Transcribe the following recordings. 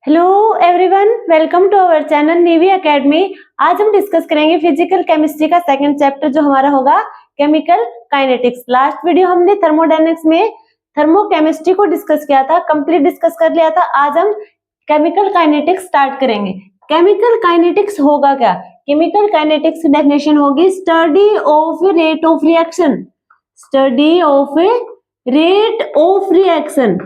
Hello everyone, welcome to our channel Navy Academy. आज हम discuss करेंगे फिजिकल केमिस्ट्री का सेकंड चैप्टर जो हमारा होगा केमिकल काइनेटिक्स। लास्ट वीडियो हमने थर्मोडायनेमिक्स में थर्मोकेमिस्ट्री को डिस्कस किया था, कंप्लीट डिस्कस कर लिया था। आज हम केमिकल काइनेटिक्स स्टार्ट करेंगे। केमिकल काइनेटिक्स होगा क्या? केमिकल काइनेटिक्स की डेफिनेशन होगी study of rate of reaction, study of rate of reaction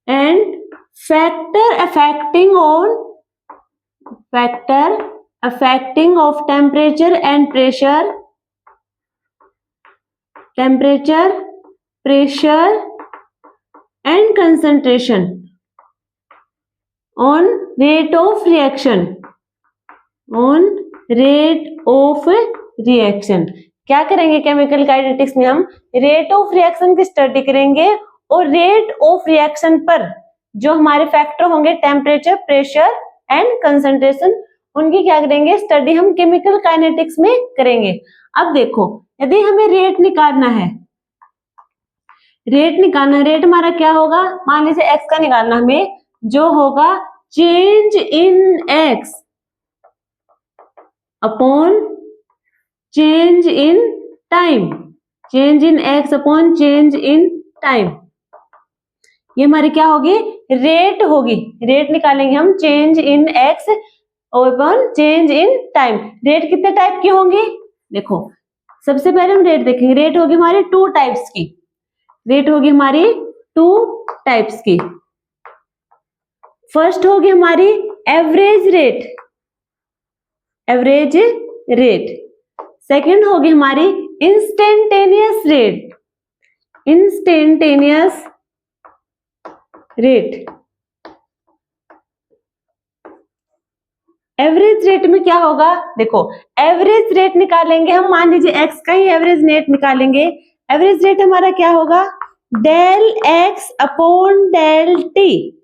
and factor affecting of temperature, pressure and concentration on rate of reaction। क्या करेंगे केमिकल काइनेटिक्स में? हम rate of reaction की study करेंगे और rate of reaction पर जो हमारे फैक्टर होंगे टेम्परेचर, प्रेशर एंड कंसंट्रेशन, उनकी क्या करेंगे? स्टडी हम केमिकल काइनेटिक्स में करेंगे। अब देखो, यदि हमें रेट निकालना है, रेट हमारा क्या होगा? मान लीजिए एक्स का निकालना हमें, जो होगा change in x upon change in time, change in x upon change in time. ये हमारी क्या होगी? रेट होगी। रेट निकालेंगे हम change in x upon change in time. Rate कितने टाइप की होंगी? देखो, सबसे पहले हम रेट देखेंगे। रेट होगी हमारी टू टाइप्स की। रेट होगी हमारी टू टाइप्स की। फर्स्ट होगी हमारी average rate, average rate. Second होगी हमारी instantaneous rate, instantaneous rate. Average rate में क्या होगा? देखो, एवरेज रेट निकालेंगे हम, मान लीजिए एक्स का ही एवरेज रेट निकालेंगे। एवरेज रेट हमारा क्या होगा? Del x upon del t,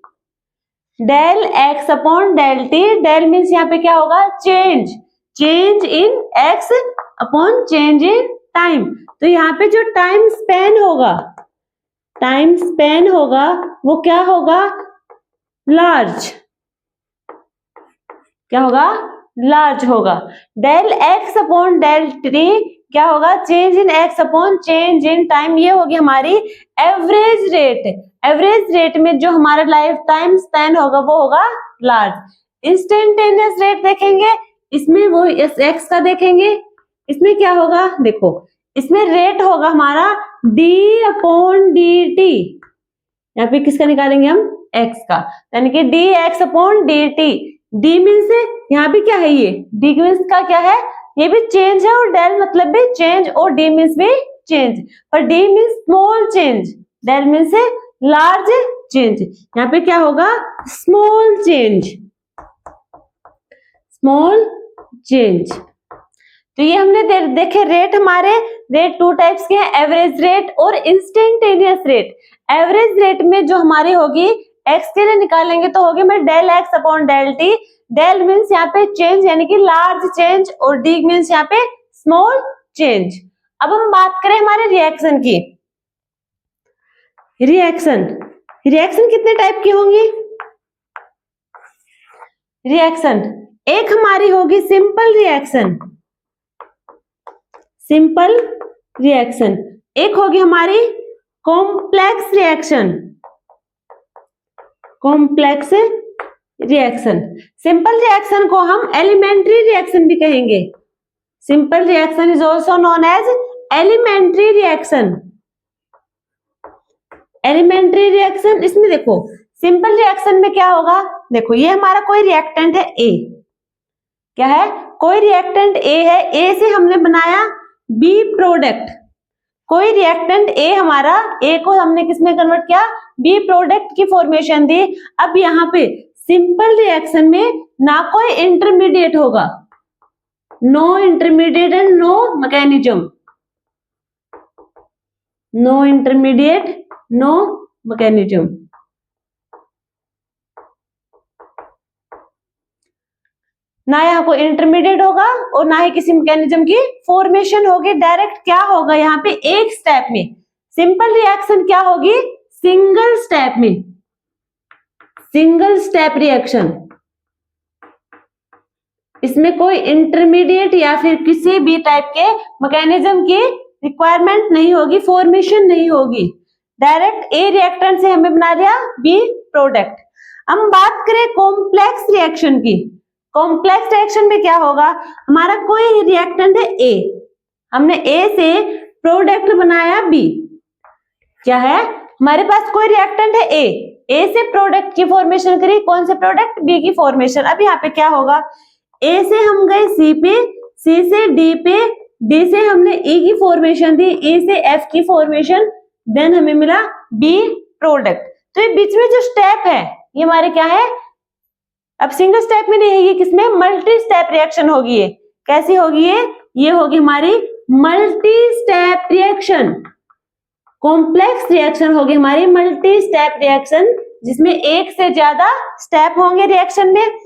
del x upon del t. Del means यहाँ पे क्या होगा? Change, change in x upon change in time. तो यहाँ पे जो टाइम स्पेन होगा, टाइम स्पेन होगा वो क्या होगा? लार्ज। क्या होगा? लार्ज होगा। Del x upon del t क्या होगा? Change in x upon change in time. ये होगी हमारी एवरेज रेट। एवरेज रेट में जो हमारा लाइफ टाइम स्पेन होगा वो होगा लार्ज। इंस्टेंटेनियस रेट देखेंगे, इसमें वो एक्स का देखेंगे। इसमें क्या होगा? देखो, इसमें रेट होगा हमारा डी अपॉन डी टी। यहाँ पे किसका निकालेंगे हम? एक्स का, यानी कि D x upon D T. D means यहाँ भी क्या है? ये डी मीन्स का क्या है? ये भी चेंज है, और डेल मतलब भी चेंज, और डी मीन्स भी चेंज। पर d means small change, del means large change. यहाँ पे क्या होगा? Small change, small change. तो ये हमने देखे रेट। हमारे रेट टू टाइप्स के हैं, एवरेज रेट और इंस्टेंटेनियस रेट। एवरेज रेट में जो हमारी होगी, एक्स के लिए निकालेंगे तो होगी मैं del x upon del t. Del means यहाँ पे चेंज यानी कि लार्ज चेंज, और डी मीन्स यहाँ पे स्मॉल चेंज। अब हम बात करें हमारे रिएक्शन की। रिएक्शन, रिएक्शन कितने टाइप की होंगी? रिएक्शन एक हमारी होगी सिंपल रिएक्शन, सिंपल रिएक्शन। एक होगी हमारी complex reaction, complex reaction. Simple reaction को हम एलिमेंट्री रिएक्शन भी कहेंगे। Simple reaction is also known as elementary reaction, elementary reaction. इसमें देखो, सिंपल रिएक्शन में क्या होगा? देखो, ये हमारा कोई रिएक्टेंट है ए। क्या है? कोई रिएक्टेंट ए है। ए से हमने बनाया बी प्रोडक्ट। कोई रिएक्टेंट ए हमारा, ए को हमने किसमें कन्वर्ट किया? बी प्रोडक्ट की फॉर्मेशन दी। अब यहाँ पे सिंपल रिएक्शन में ना कोई इंटरमीडिएट होगा, no intermediate and no mechanism, no intermediate no mechanism. ना यहाँ को इंटरमीडिएट होगा और ना ही किसी मैकेनिज्म की फॉर्मेशन होगी। डायरेक्ट क्या होगा यहाँ पे? एक स्टेप में। सिंपल रिएक्शन क्या होगी? सिंगल स्टेप में, सिंगल स्टेप रिएक्शन, इसमें कोई इंटरमीडिएट या फिर किसी भी टाइप के मैकेनिज्म की रिक्वायरमेंट नहीं होगी, फॉर्मेशन नहीं होगी, डायरेक्ट ए रिएक्टेंट से हमें बना लिया बी प्रोडक्ट। हम बात करें कॉम्प्लेक्स रिएक्शन की, कॉम्प्लेक्स रिएक्शन में क्या होगा, हमारा कोई रिएक्टेंट है ए, हमने ए से प्रोडक्ट बनाया बी, क्या है हमारे पास कोई रिएक्टेंट है ए से प्रोडक्ट की फॉर्मेशन करी, कौन से प्रोडक्ट, बी की फॉर्मेशन। अब यहाँ पे क्या होगा, ए से हम गए सी पे, सी से डी पे, डी से हमने ई की फॉर्मेशन दी, ई से एफ की फॉर्मेशन, देन हमें मिला बी प्रोडक्ट। तो ये बीच में जो स्टेप है ये हमारे क्या है, अब सिंगल स्टेप में नहीं है, ये किसमें मल्टी स्टेप रिएक्शन होगी। ये कैसी होगी, ये होगी हमारी multi step reaction. Complex reaction होगी हमारी मल्टी स्टेप रिएक्शन, जिसमें एक से ज्यादा स्टेप होंगे रिएक्शन में।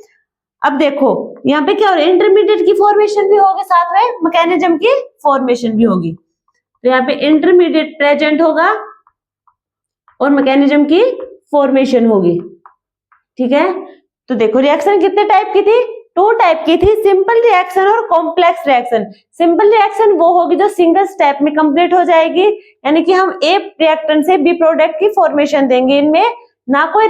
अब देखो यहाँ पे क्या हो रहा है, इंटरमीडिएट की फॉर्मेशन भी होगी, साथ में मैकेनिज्म की फॉर्मेशन भी होगी। तो यहाँ पे इंटरमीडिएट प्रेजेंट होगा और मैकेनिज्म की फॉर्मेशन होगी, ठीक है। तो देखो रिएक्शन कितने टाइप की थी, 2 टाइप की थी, सिंपल रिएक्शन और कॉम्प्लेक्स रिएक्शन। सिंपल रिएक्शन वो होगी जो सिंगल स्टेप में कंप्लीट हो जाएगी, यानी कि हम ए रिएक्टेंट से बी प्रोडक्ट की फॉर्मेशन देंगे, इनमें ना कोई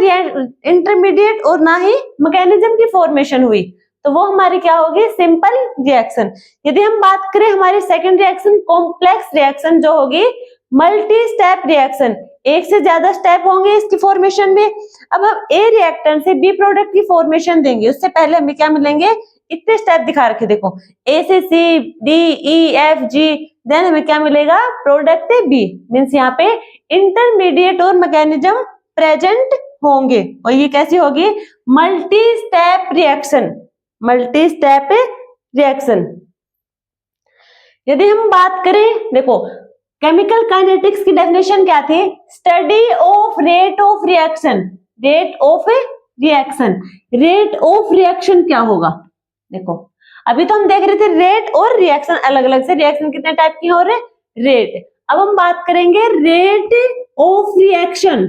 इंटरमीडिएट और ना ही मैकेनिज्म की फॉर्मेशन हुई, तो वो हमारी क्या होगी, सिंपल रिएक्शन। यदि हम बात करें हमारी सेकंड रिएक्शन कॉम्प्लेक्स रिएक्शन, जो होगी मल्टी स्टेप रिएक्शन, एक से ज्यादा स्टेप होंगे इसकी फॉर्मेशन में। अब हम ए रिएक्टेंट से बी प्रोडक्ट की फॉर्मेशन देंगे, उससे पहले हमें क्या मिलेंगे, इतने स्टेप दिखा रखे, देखो ए से सी, डी, ई, एफ, जी, देन हमें क्या मिलेगा, प्रोडक्ट बी, मीन्स यहाँ पे इंटरमीडिएट और मैकेनिज्म प्रेजेंट होंगे, और ये कैसी होगी, multi step reaction, multi step reaction. यदि हम बात करें, देखो केमिकल काइनेटिक्स की डेफिनेशन क्या थी, study of rate of reaction, rate of reaction. Rate of reaction क्या होगा, देखो अभी तो हम देख रहे थे रेट और रिएक्शन अलग अलग से, रिएक्शन कितने टाइप की हो रहे, रेट। अब हम बात करेंगे rate of reaction.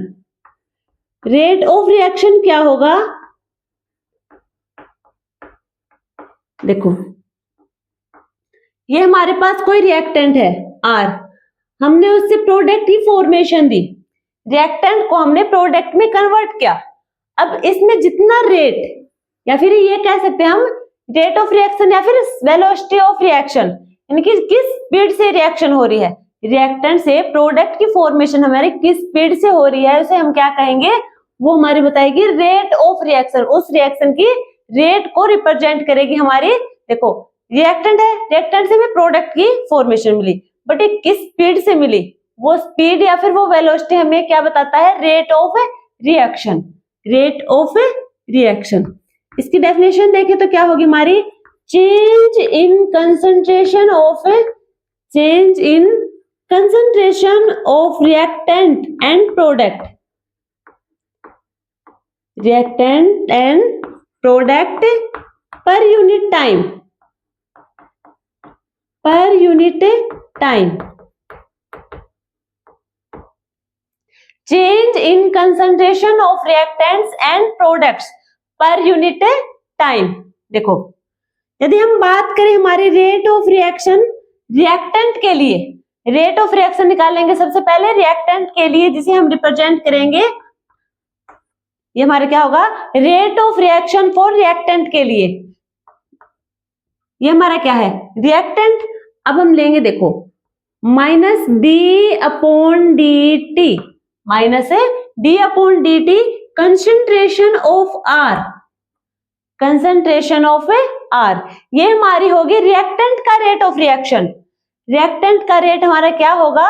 Rate of reaction क्या होगा, देखो ये हमारे पास कोई रिएक्टेंट है आर, हमने उससे प्रोडक्ट की फॉर्मेशन दी, रिएक्टेंट को हमने प्रोडक्ट में कन्वर्ट किया। अब इसमें जितना रेट, या फिर ये कह सकते हैं हम रेट ऑफ रिएक्शन या फिर वेलोसिटी ऑफ रिएक्शन, यानी कि किस स्पीड से रिएक्शन हो रही है, रिएक्टेंट से प्रोडक्ट की फॉर्मेशन हमारी किस स्पीड से हो रही है, उसे हम क्या कहेंगे, वो हमारी बताएगी रेट ऑफ रिएक्शन। उस रिएक्शन की रेट को रिप्रेजेंट करेगी हमारी, देखो रिएक्टेंट है, रिएक्टेंट से हमें प्रोडक्ट की फॉर्मेशन मिली, बट ये किस स्पीड से मिली, वो स्पीड या फिर वो वेलोसिटी हमें क्या बताता है, rate of reaction, rate of reaction. इसकी डेफिनेशन देखें तो क्या होगी हमारी, change in concentration of, change in concentration of reactant and product, reactant and product per unit time, पर unit time. Change in concentration of reactants and products पर unit time. देखो यदि हम बात करें हमारी रेट ऑफ रिएक्शन, रिएक्टेंट के लिए रेट ऑफ रिएक्शन निकालेंगे सबसे पहले, रिएक्टेंट के लिए जिसे हम रिप्रेजेंट करेंगे, ये हमारा क्या होगा, rate of reaction for reactant के लिए, ये हमारा क्या है, रिएक्टेंट। अब हम लेंगे देखो minus D upon D T, minus है D upon D T concentration of R, concentration of R, ये हमारी होगी रिएक्टेंट का रेट ऑफ रिएक्शन। रिएक्टेंट का रेट हमारा क्या होगा,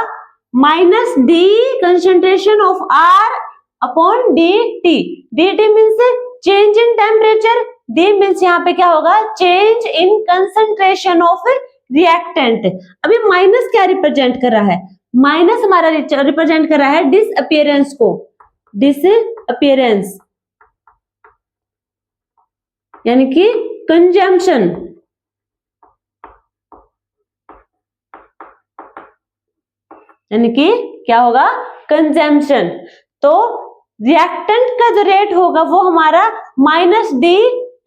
minus D concentration of R upon D T. D T means change in temperature, D means यहाँ पे क्या होगा, change in concentration of reactant. अभी माइनस क्या रिप्रेजेंट कर रहा है, माइनस हमारा रिप्रेजेंट कर रहा है डिसअपियरेंस को, डिसअपियरेंस यानी कि कंजम्पशन, यानी कि क्या होगा, कंजम्पशन। तो रिएक्टेंट का जो रेट होगा वो हमारा माइनस डी,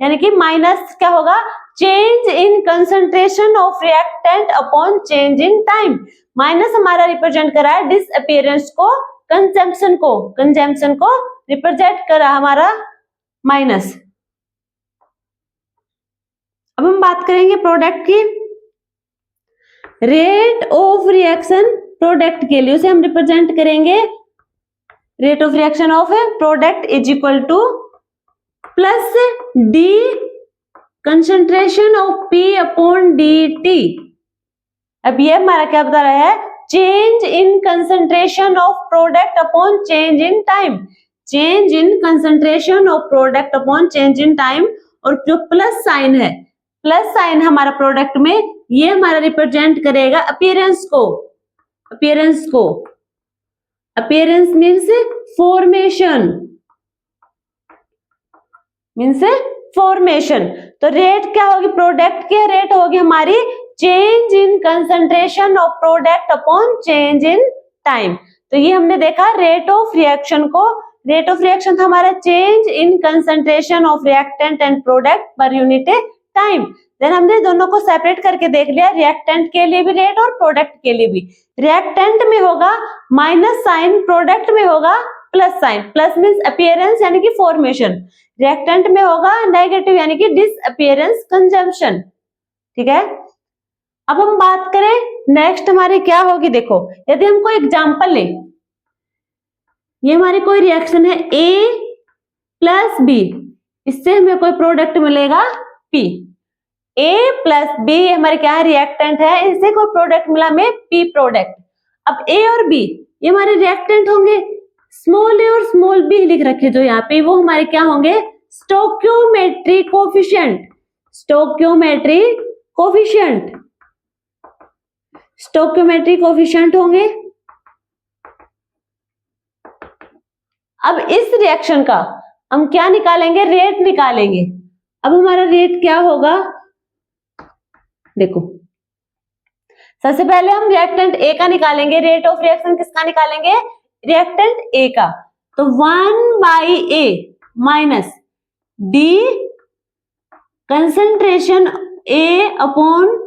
यानी कि माइनस क्या होगा, change in concentration of reactant upon change in time. Minus हमारा रिप्रेजेंट करा है डिसअपियरेंस को, कंजम्पशन को रिप्रेजेंट करा हमारा माइनस। अब हम बात करेंगे प्रोडक्ट की। रेट ऑफ रिएक्शन प्रोडक्ट के लिए उसे हम रिप्रेजेंट करेंगे, rate of reaction of product is equal two plus D concentration of P upon D t. अब ये हमारा क्या बता रहा है, change in concentration of product upon change in time, change in concentration of product upon change in time. और जो plus sign है, प्लस साइन हमारा प्रोडक्ट में, ये हमारा रिप्रेजेंट करेगा अपीयरेंस को, अपीयरेंस को, appearance means formation, means formation. तो रेट क्या होगी, प्रोडक्ट की रेट होगी हमारी change in concentration of product upon change in time. तो ये हमने देखा रेट ऑफ रिएक्शन को, रेट ऑफ रिएक्शन था हमारा change in concentration of reactant and product per unit time. Then हमने दोनों को सेपरेट करके देख लिया, रिएक्टेंट के लिए भी रेट और प्रोडक्ट के लिए भी। रिएक्टेंट में होगा माइनस साइन, प्रोडक्ट में होगा plus sign. Plus means appearance यानी कि फॉर्मेशन, रिएक्टेंट में होगा नेगेटिव यानी कि डिसअपियरेंस, कंजम्पशन। ठीक है, अब हम बात करें नेक्स्ट हमारी क्या होगी। देखो यदि हम कोई एग्जांपल लें, ये हमारी कोई रिएक्शन है A प्लस बी, इससे हमें कोई प्रोडक्ट मिलेगा P। A प्लस बी हमारे क्या है, रिएक्टेंट है, इससे कोई प्रोडक्ट मिला हमें P प्रोडक्ट। अब A और B ये हमारे रिएक्टेंट होंगे, स्मॉल a और स्मॉल b लिख रखे जो यहाँ पे, वो हमारे क्या होंगे, stoichiometry coefficient, stoichiometry coefficient, stoichiometry coefficient होंगे। अब इस रिएक्शन का हम क्या निकालेंगे, रेट निकालेंगे। अब हमारा रेट क्या होगा, देखो सबसे पहले हम रिएक्टेंट A का निकालेंगे, रेट ऑफ रिएक्शन किसका निकालेंगे, रिएक्टेंट A का। तो 1/A minus D concentration A upon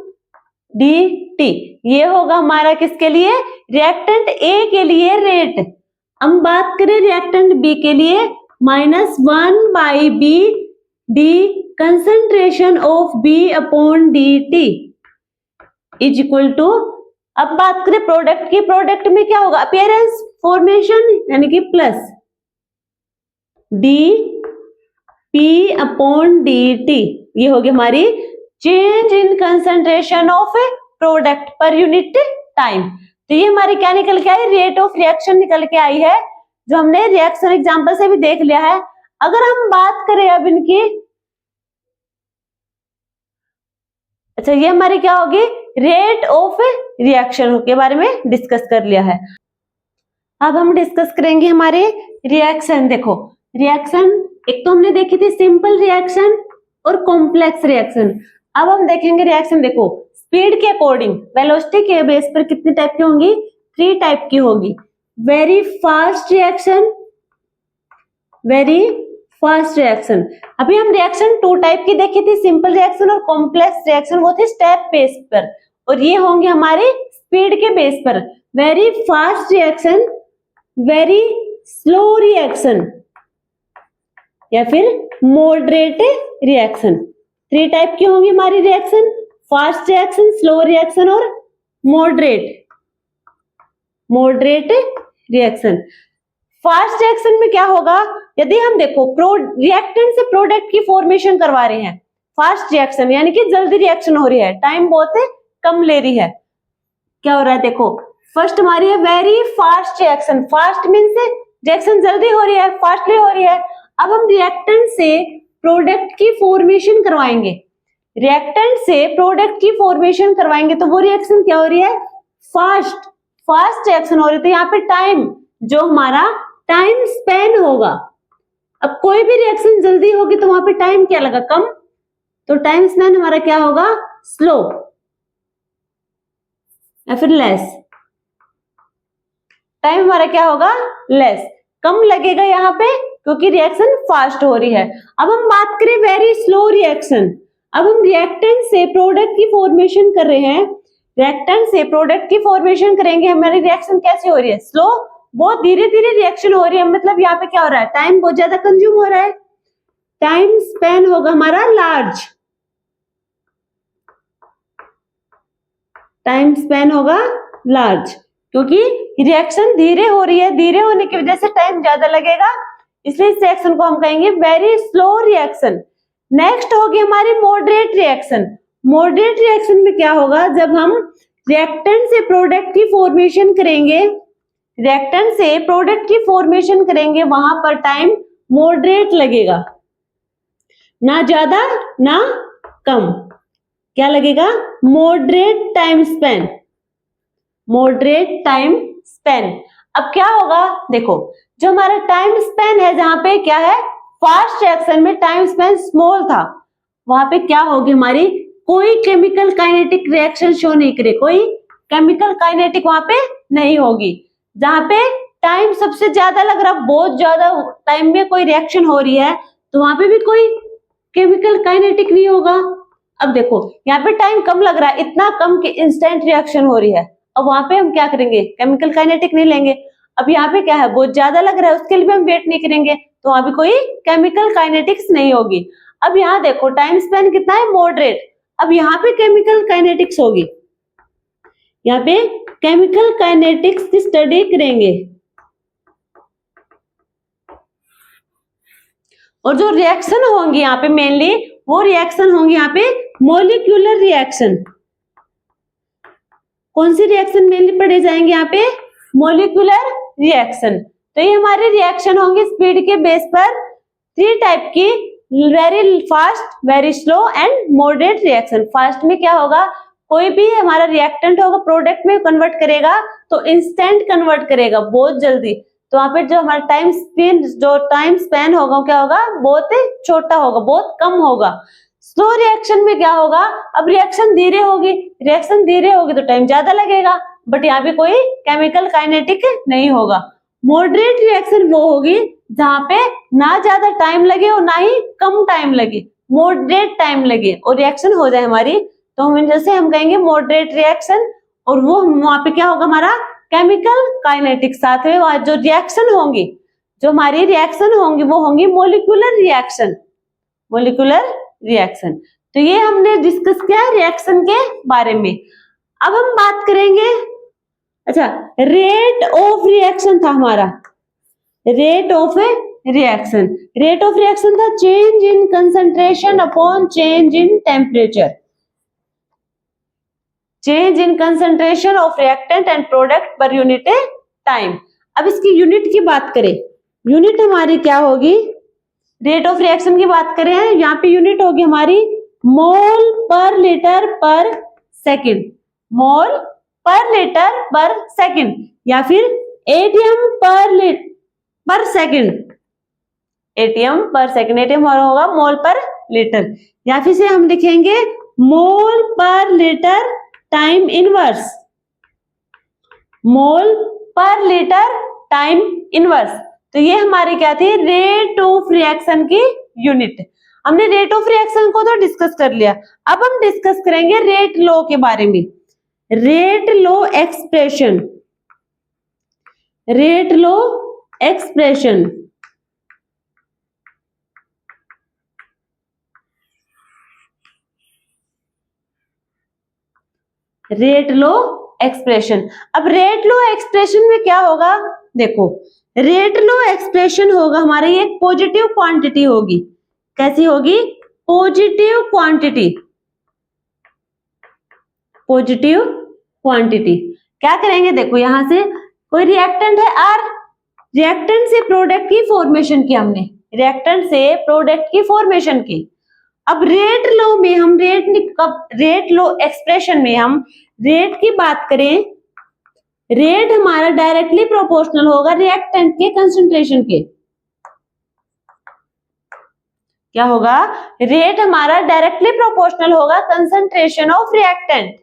D T, ये होगा हमारा किसके लिए, रिएक्टेंट A के लिए रेट। हम बात करें रिएक्टेंट B के लिए, minus 1/B d concentration of B upon D t is equal to, अब बात करें प्रोडक्ट की, प्रोडक्ट में क्या होगा, अपीयरेंस, फॉर्मेशन यानी कि plus D P upon D T, ये होगी हमारी change in concentration of product per unit time. तो ये हमारी क्या निकल के आई, रेट ऑफ रिएक्शन निकल के आई है, जो हमने रिएक्शन एग्जांपल से भी देख लिया है। अगर हम बात करें अब इनकी, अच्छा ये हमारी क्या होगी, रेट ऑफ रिएक्शन के बारे में डिस्कस कर लिया है। अब हम डिस्कस करेंगे हमारे रिएक्शन। देखो रिएक्शन एक तो हमने देखी थी सिंपल रिएक्शन और कॉम्प्लेक्स रिएक्शन। अब हम देखेंगे रिएक्शन, देखो स्पीड के अकॉर्डिंग, वेलोसिटी के बेस पर कितनी टाइप की होंगी, 3 टाइप की होगी। Very fast reaction, very fast reaction. अभी हम रिएक्शन 2 टाइप की देखी थी, सिंपल रिएक्शन और कॉम्प्लेक्स रिएक्शन, वो थी स्टेप बेस पर, और ये होंगे हमारे स्पीड के बेस पर। Very fast reaction, very slow reaction या फिर मॉडरेट रिएक्शन। 3 टाइप की होंगी हमारी reaction, fast reaction, slow reaction और मॉडरेट रिएक्शन। फास्ट रिएक्शन में क्या होगा, यदि हम देखो रिएक्टेंट से प्रोडक्ट की फॉर्मेशन करवा रहे हैं, फास्ट रिएक्शन यानी कि जल्दी रिएक्शन हो रही है, टाइम बहुत कम ले रही है, क्या हो रहा है, देखो फर्स्ट हमारी है very fast reaction, fast means reaction जल्दी हो रही है, फास्टली हो रही है। अब हम रिएक्टेंट से प्रोडक्ट की फॉर्मेशन करवाएंगे, रिएक्टेंट से प्रोडक्ट की फॉर्मेशन करवाएंगे, तो वो रिएक्शन क्या हो रही है, फास्ट रिएक्शन हो रही है। तो यहाँ पे टाइम, जो हमारा टाइम स्पेन होगा, अब कोई भी रिएक्शन जल्दी होगी तो वहां पे टाइम क्या लगा, कम, तो टाइम स्पेन हमारा क्या होगा, स्लो या फिर लेस। टाइम हमारा क्या होगा, लेस, कम लगेगा यहाँ पे क्योंकि रिएक्शन फास्ट हो रही है। अब हम बात करें वेरी स्लो रिएक्शन। अब हम रिएक्टेंट से प्रोडक्ट की फॉर्मेशन कर रहे हैं, रिएक्टेंट से प्रोडक्ट की फॉर्मेशन करेंगे, हमारी रिएक्शन कैसे हो रही है? स्लो, बहुत धीरे धीरे रिएक्शन हो रही है। मतलब यहाँ पे क्या हो रहा है? टाइम बहुत ज्यादा कंज्यूम हो रहा है, टाइम स्पेन होगा हमारा लार्ज, टाइम स्पेन होगा लार्ज, क्योंकि रिएक्शन धीरे हो रही है, धीरे होने की वजह से टाइम ज्यादा लगेगा, इसलिए इस रिएक्शन को हम कहेंगे वेरी स्लो रिएक्शन। नेक्स्ट होगी हमारी मॉडरेट रिएक्शन। मॉडरेट रिएक्शन में क्या होगा? जब हम रिएक्टेंट से प्रोडक्ट की फॉर्मेशन करेंगे, रिएक्टेंट से प्रोडक्ट की फॉर्मेशन करेंगे, वहां पर टाइम मॉडरेट लगेगा, ना ज्यादा ना कम। क्या लगेगा? Moderate time Spain, moderate time Spain. अब क्या होगा? देखो, जो हमारा टाइम स्पेन है, जहां पे क्या है, फास्ट रिएक्शन में टाइम स्पेन स्मॉल था, वहां पे क्या होगी हमारी, कोई केमिकल काइनेटिक रिएक्शन शो नहीं करे, कोई केमिकल काइनेटिक वहां पे नहीं होगी। जहां पे टाइम सबसे ज्यादा लग रहा, बहुत ज्यादा टाइम में कोई रिएक्शन हो रही है, तो वहां पे भी कोई केमिकल काइनेटिक नहीं होगा। अब देखो, यहाँ पे टाइम कम लग रहा है, इतना कम कि इंस्टेंट रिएक्शन हो रही है, अब वहां पे हम क्या करेंगे? केमिकल काइनेटिक नहीं लेंगे। अब यहाँ पे क्या है, बहुत ज्यादा लग रहा है, उसके लिए भी हम वेट नहीं करेंगे, तो वहां पे कोई केमिकल काइनेटिक्स नहीं होगी। अब यहाँ देखो, टाइम स्पेन कितना है? मॉडरेट। अब यहाँ पे केमिकल काइनेटिक्स होगी, यहाँ पे केमिकल काइनेटिक्स की स्टडी करेंगे, और जो रिएक्शन होंगी यहाँ पे मेनली, वो रिएक्शन होंगी यहाँ पे मॉलिक्यूलर रिएक्शन। कौन सी रिएक्शन मेनली पढ़े जाएंगे यहाँ पे? Molecular reaction. तो ये हमारे रिएक्शन होंगे स्पीड के बेस पर 3 टाइप की, very fast, very slow and moderate reaction. Fast में क्या होगा, कोई भी हमारा रिएक्टेंट होगा प्रोडक्ट में कन्वर्ट करेगा तो इंस्टेंट कन्वर्ट करेगा, बहुत जल्दी, तो वहां पे जो हमारा टाइम स्पेन होगा क्या होगा, बहुत छोटा होगा, बहुत कम होगा। स्लो रिएक्शन में क्या होगा, अब रिएक्शन धीरे होगी, रिएक्शन धीरे होगी तो टाइम ज्यादा लगेगा, बट यहाँ पे कोई केमिकल काइनेटिक नहीं होगा। मॉडरेट रिएक्शन वो होगी जहां पे ना ज्यादा टाइम लगे और ना ही कम टाइम लगे, मॉडरेट टाइम लगे और रिएक्शन हो जाए हमारी, तो हम जैसे हम कहेंगे मॉडरेट रिएक्शन। और वो वहां पे क्या होगा हमारा, केमिकल काइनेटिक। साथ में वहां जो रिएक्शन होंगी, जो हमारी रिएक्शन होंगी, वो होंगी मॉलिक्यूलर रिएक्शन, मॉलिक्यूलर रिएक्शन। तो ये हमने डिस्कस किया रिएक्शन के बारे में। अब हम बात करेंगे, अच्छा, रेट ऑफ रिएक्शन था हमारा, rate of reaction. Rate of reaction था change in concentration upon change in temperature, change in concentration of reactant and product per unit time. अब इसकी यूनिट की बात करें, यूनिट हमारी क्या होगी, रेट ऑफ रिएक्शन की बात करें, यहाँ पे यूनिट होगी हमारी मोल पर लीटर पर सेकंड, मोल पर लीटर पर सेकंड, या फिर एटीएम पर सेकंड, एटीएम पर सेकंड, एटीएम होगा मोल पर लीटर, या फिर से हम लिखेंगे मोल पर लीटर टाइम इनवर्स, मोल पर लीटर टाइम इनवर्स। तो ये हमारी क्या थी, रेट ऑफ रिएक्शन की यूनिट। हमने रेट ऑफ रिएक्शन को तो डिस्कस कर लिया, अब हम डिस्कस करेंगे रेट लॉ के बारे में। Rate law expression, rate law expression, rate law expression. अब रेट लॉ एक्सप्रेशन में क्या होगा, देखो, रेट लॉ एक्सप्रेशन होगा हमारे, एक पॉजिटिव क्वांटिटी होगी, कैसी होगी, पॉजिटिव क्वांटिटी, पॉजिटिव क्वांटिटी। क्या करेंगे, देखो यहां से कोई रिएक्टेंट है आर, रिएक्टेंट से प्रोडक्ट की फॉर्मेशन की हमने, रिएक्टेंट से प्रोडक्ट की फॉर्मेशन की। अब रेट लॉ में हम रेट लॉ एक्सप्रेशन में हम रेट की बात करें, रेट हमारा डायरेक्टली प्रोपोर्शनल होगा रिएक्टेंट के कंसंट्रेशन के। क्या होगा, रेट हमारा डायरेक्टली प्रोपोर्शनल होगा कंसंट्रेशन ऑफ रिएक्टेंट।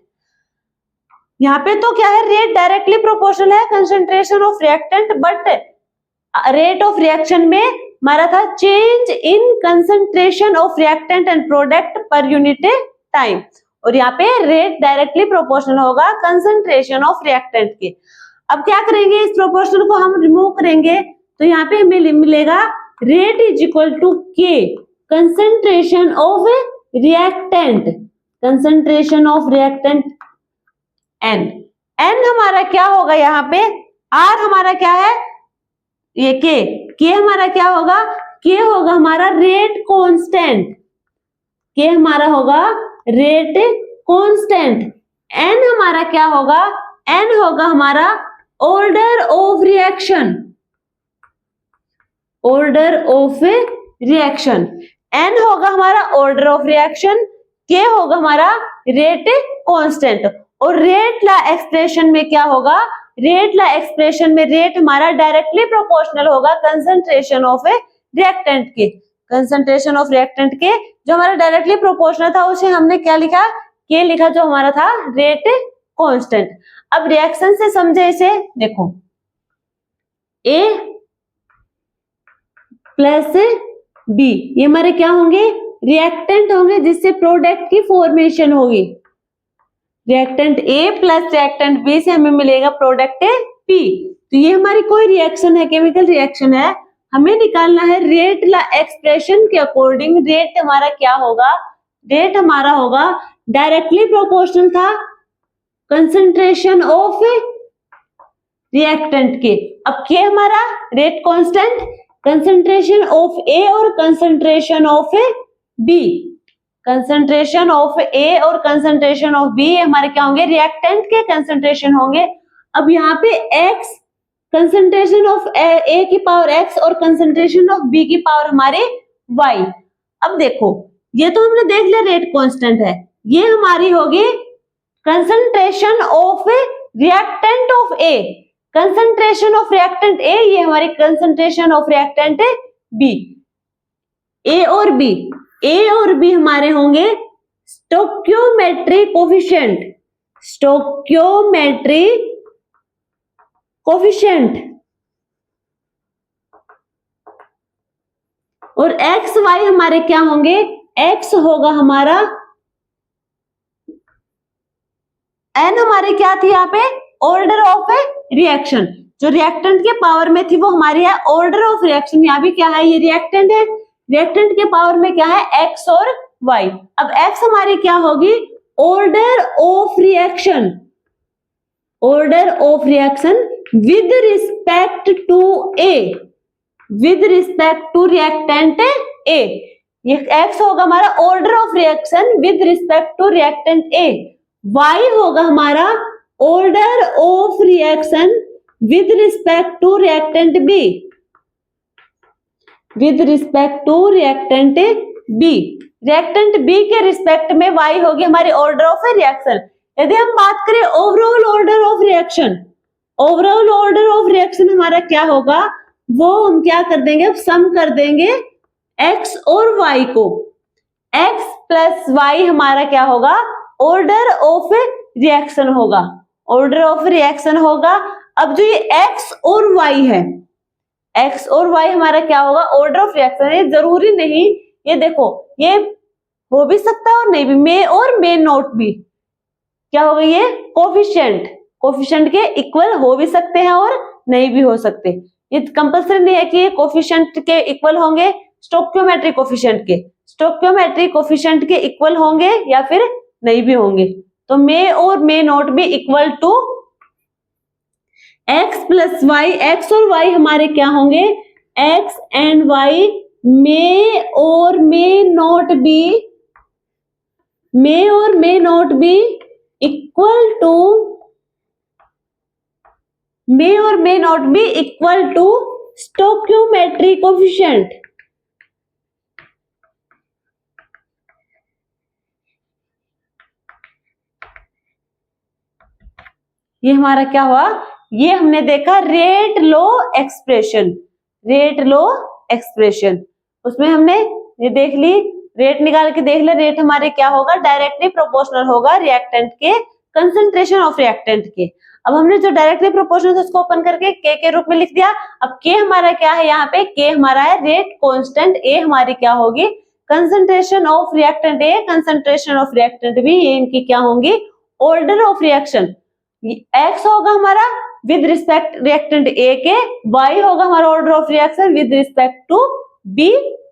यहाँ पे तो क्या है, रेट डायरेक्टली प्रोपोर्शनल है concentration of reactant, but rate of reaction में हमारा था change in concentration of reactant and product per unit time, और यहाँ पे रेट डायरेक्टली प्रोपोर्शनल होगा कंसंट्रेशन ऑफ रिएक्टेंट के। अब क्या करेंगे, इस प्रोपोर्शनल को हम रिमूव करेंगे, तो यहाँ पे हमें मिलेगा rate is equal to k concentration of reactant, concentration of reactant n. N हमारा क्या होगा यहाँ पे, आर हमारा क्या है ये के हमारा क्या होगा, के होगा हमारा रेट कांस्टेंट, के हमारा होगा रेट कांस्टेंट। एन हमारा क्या होगा, एन होगा हमारा order of reaction, order of reaction. N होगा हमारा ऑर्डर ऑफ रिएक्शन, के होगा हमारा रेट कांस्टेंट। और रेट ला एक्सप्रेशन में क्या होगा, रेट ला एक्सप्रेशन में रेट हमारा डायरेक्टली प्रोपोर्शनल होगा कंसंट्रेशन ऑफ रिएक्टेंट के, कंसंट्रेशन ऑफ रिएक्टेंट के जो हमारा डायरेक्टली प्रोपोर्शनल था उसे हमने क्या लिखा, के लिखा, जो हमारा था रेट कांस्टेंट। अब रिएक्शन से समझे इसे, देखो ए प्लस बी ये हमारे क्या होंगे, रिएक्टेंट होंगे जिससे प्रोडक्ट की फॉर्मेशन होगी। Reactant A plus reactant B से हमें मिलेगा प्रोडक्ट पी। तो ये हमारी कोई रिएक्शन है, केमिकल रिएक्शन है, हमें निकालना है रेट ला एक्सप्रेशन के अकॉर्डिंग रेट हमारा क्या होगा, रेट हमारा होगा डायरेक्टली प्रोपोर्शनल था कंसंट्रेशन ऑफ रिएक्टेंट के। अब के हमारा rate constant, concentration of A और concentration of B, concentration of A और कंसंट्रेशन ऑफ बी हमारे क्या होंगे, रिएक्टेंट के कंसंट्रेशन होंगे। अब यहाँ पे x कंसंट्रेशन ऑफ ए की पावर x और कंसंट्रेशन ऑफ बी की पावर हमारे y। अब देखो ये तो हमने देख लिया रेट कांस्टेंट है, ये हमारी होगी concentration of reactant of A, concentration of reactant A, ये हमारी कंसंट्रेशन ऑफ रिएक्टेंट बी। ए और बी, ए और बी हमारे होंगे स्टोक्योमेट्री कोफिशिएंट, स्टोक्योमेट्री कोफिशिएंट, और एक्स वाई हमारे क्या होंगे, एक्स होगा हमारा एन हमारे क्या थी यहाँ पे, ऑर्डर ऑफ रिएक्शन, जो रिएक्टेंट के पावर में थी वो हमारी है ऑर्डर ऑफ रिएक्शन। यहाँ भी क्या है, ये रिएक्टेंट है, रिएक्टेंट के पावर में क्या है एक्स और वाई। अब एक्स हमारी क्या होगी, order of reaction, order of reaction with respect to A, with respect to reactant A, ये एक्स होगा हमारा order of reaction with respect to reactant A. Y होगा हमारा order of reaction with respect to reactant B, with respect to reactant B. Reactant B के respect में y होगी हमारी order of reaction. यदि हम बात करें overall order of reaction, overall order of reaction हमारा क्या होगा, वो हम क्या कर देंगे, अब सम कर देंगे x और y को, x प्लस y हमारा क्या होगा, ऑर्डर ऑफ रिएक्शन होगा, ऑर्डर ऑफ रिएक्शन होगा। अब जो ये x और y है, x और y हमारा क्या होगा, ऑर्डर ऑफ रिएक्शन। ये जरूरी नहीं, ये देखो ये हो भी सकता है और नहीं भी, मे और मे नॉट भी क्या होगा, ये कोफिशिएंट, कोफिशिएंट के इक्वल हो भी सकते हैं और नहीं भी हो सकते। ये कंपल्सरी नहीं है कि ये कोफिशिएंट के इक्वल होंगे स्टोक्योमेट्री कोफिशिएंट के, स्टोक्योमेट्री कोफिशिएंट के इक्वल होंगे या फिर नहीं भी होंगे। तो मे और मे नॉट भी equal to x plus y, x और y हमारे क्या होंगे, x एंड y मे और मे नॉट बी, मे और may not be equal to, may और may not be equal to stoichiometry coefficient. ये हमारा क्या हुआ, ये हमने देखा rate law expression, rate law expression, उसमें हमने ये देख ली, रेट निकाल के देख ले, रेट हमारे क्या होगा, डायरेक्टली प्रोपोर्शनल होगा रिएक्टेंट के कंसंट्रेशन ऑफ रिएक्टेंट के। अब हमने जो डायरेक्टली प्रोपोर्शनल उसको ओपन करके के रूप में लिख दिया। अब के हमारा क्या है, यहाँ पे के हमारा है रेट कांस्टेंट, ए हमारी क्या होगी concentration of reactant A, concentration of reactant B, ये इनकी क्या होंगी ऑर्डर ऑफ रिएक्शन। एक्स होगा हमारा विद रिस्पेक्ट रिएक्टेंट ए के, वाई होगा हमारा order of reaction with respect to B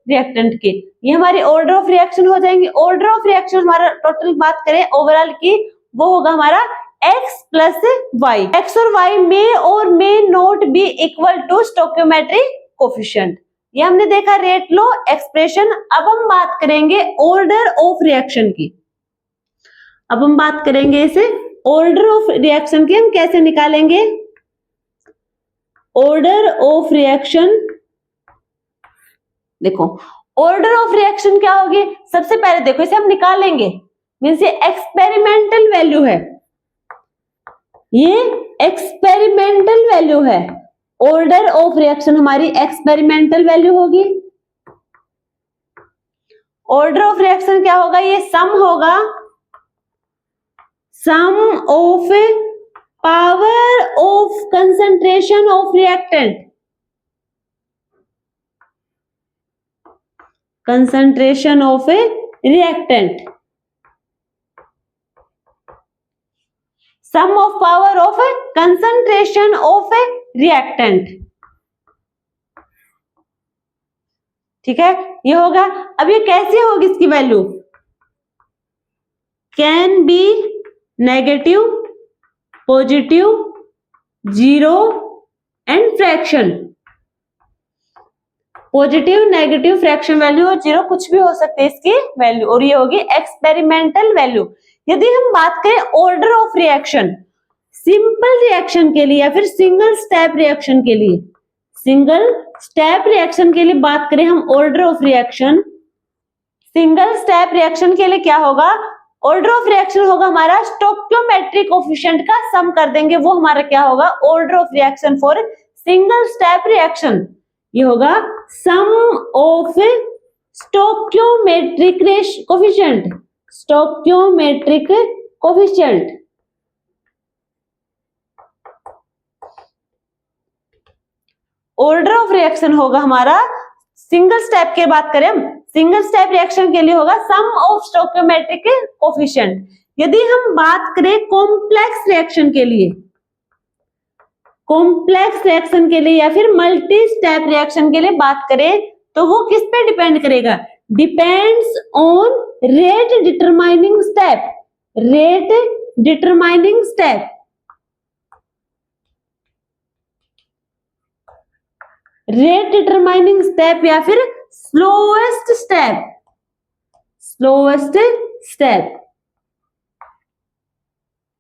reactant के। ये हमारी ऑर्डर ऑफ रिएक्शन हो जाएंगे। ऑर्डर ऑफ रिएक्शन हमारा टोटल बात करें ओवरऑल की, वो होगा हमारा x प्लस वाई। एक्स और वाई में और may not be equal to stoichiometric coefficient. ये हमने देखा रेट लो एक्सप्रेशन। अब हम बात करेंगे ऑर्डर ऑफ रिएक्शन की। अब हम बात करेंगे इसे ऑर्डर ऑफ रिएक्शन की, हम कैसे निकालेंगे ऑर्डर ऑफ रिएक्शन। देखो ऑर्डर ऑफ रिएक्शन क्या होगी, सबसे पहले देखो इसे हम निकालेंगे, मींस ये एक्सपेरिमेंटल वैल्यू है, ये एक्सपेरिमेंटल वैल्यू है। ऑर्डर ऑफ रिएक्शन हमारी एक्सपेरिमेंटल वैल्यू होगी। ऑर्डर ऑफ रिएक्शन क्या होगा, ये सम होगा, sum of power of concentration of reactant, concentration of A reactant, sum of power of concentration of A reactant. ठीक है, ये होगा। अब ये कैसे होगी इसकी value, can be negative, positive, zero and fraction. Positive, negative, fraction value और जीरो कुछ भी हो सकते हैं इसकी वैल्यू, और ये होगी एक्सपेरिमेंटल वैल्यू। यदि हम बात करें order of reaction simple reaction के लिए या फिर सिंगल स्टेप रिएक्शन के लिए, सिंगल स्टेप रिएक्शन के लिए बात करें हम order of reaction, single step reaction के लिए क्या होगा, ऑर्डर ऑफ रिएक्शन होगा हमारा स्टोइकियोमेट्रिक कोफिशिएंट का सम कर देंगे, वो हमारा क्या होगा order of reaction for single step reaction. ये होगा sum of stoichiometric coefficient, stoichiometric coefficient. Order of reaction होगा हमारा सिंगल स्टेप की बात करें हम, सिंगल स्टेप रिएक्शन के लिए होगा सम ऑफ स्टोइकियोमेट्रिक कोफिशिएंट। यदि हम बात करें कॉम्प्लेक्स रिएक्शन के लिए, कॉम्प्लेक्स रिएक्शन के लिए या फिर मल्टी स्टेप रिएक्शन के लिए बात करें तो वो किस पे डिपेंड करेगा, depends on rate determining step, rate determining step, rate determining step या फिर स्लोएस्ट स्टेप, स्लोएस्ट स्टेप।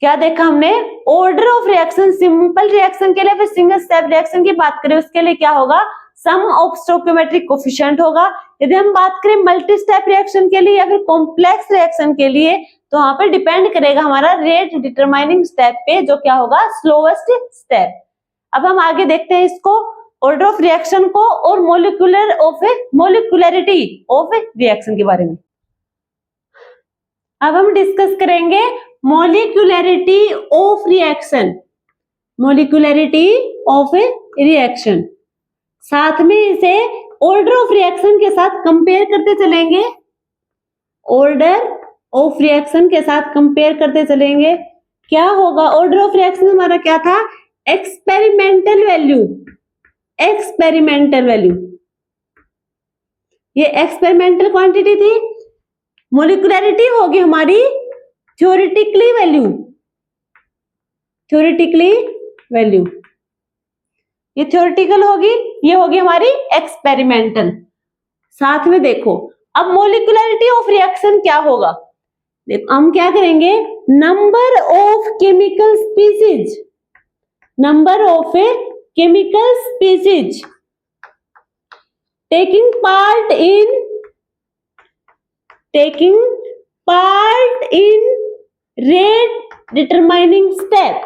क्या देखा हमने, order of reaction simple reaction के लिए फिर सिंगल स्टेप रिएक्शन की बात करें उसके लिए क्या होगा, सम ऑफ स्टोइकियोमेट्रिक कोफिशिएंट होगा। यदि हम बात करें मल्टी स्टेप रिएक्शन के लिए या फिर कॉम्प्लेक्स रिएक्शन के लिए तो वहां पे डिपेंड करेगा हमारा रेट डिटरमाइनिंग स्टेप पे, जो क्या होगा स्लोएस्ट स्टेप। अब हम आगे देखते हैं इसको ऑर्डर ऑफ रिएक्शन को और मोलिकुलरिटी ऑफ रिएक्शन के बारे में। अब हम डिस्कस करेंगे molecularity of reaction, molecularity of reaction. साथ में इसे ऑर्डर ऑफ रिएक्शन के साथ कंपेयर करते चलेंगे, ऑर्डर ऑफ रिएक्शन के साथ कंपेयर करते चलेंगे। क्या होगा, ऑर्डर ऑफ रिएक्शन हमारा क्या था, एक्सपेरिमेंटल वैल्यू, एक्सपेरिमेंटल वैल्यू, ये एक्सपेरिमेंटल क्वांटिटी थी। मोलिकुलरिटी होगी हमारी थ्योरेटिकली वैल्यू, थ्योरेटिकली वैल्यू, ये थ्योरेटिकल होगी, ये होगी हमारी एक्सपेरिमेंटल। साथ में देखो अब मोलिकुलरिटी ऑफ रिएक्शन क्या होगा, देखो हम क्या करेंगे, number of chemical species, number of chemical species taking part in rate determining step,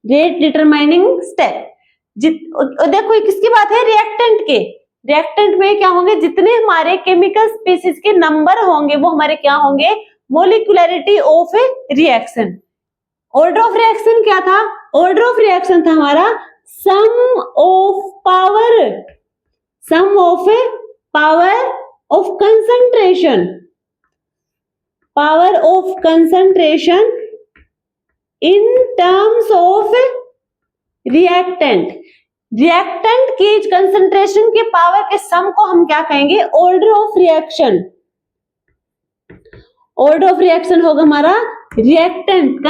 rate determining step। देखो किसकी बात है, रिएक्टेंट के, रिएक्टेंट में क्या होंगे, जितने हमारे केमिकल स्पीसीज के नंबर होंगे वो हमारे क्या होंगे molecularity of a reaction. Order of reaction क्या था? ऑर्डर ऑफ रिएक्शन था हमारा sum of power of concentration in terms of reactant की कंसंट्रेशन के पावर के सम को हम क्या कहेंगे? Order of reaction. Order of reaction होगा हमारा रिएक्टेंट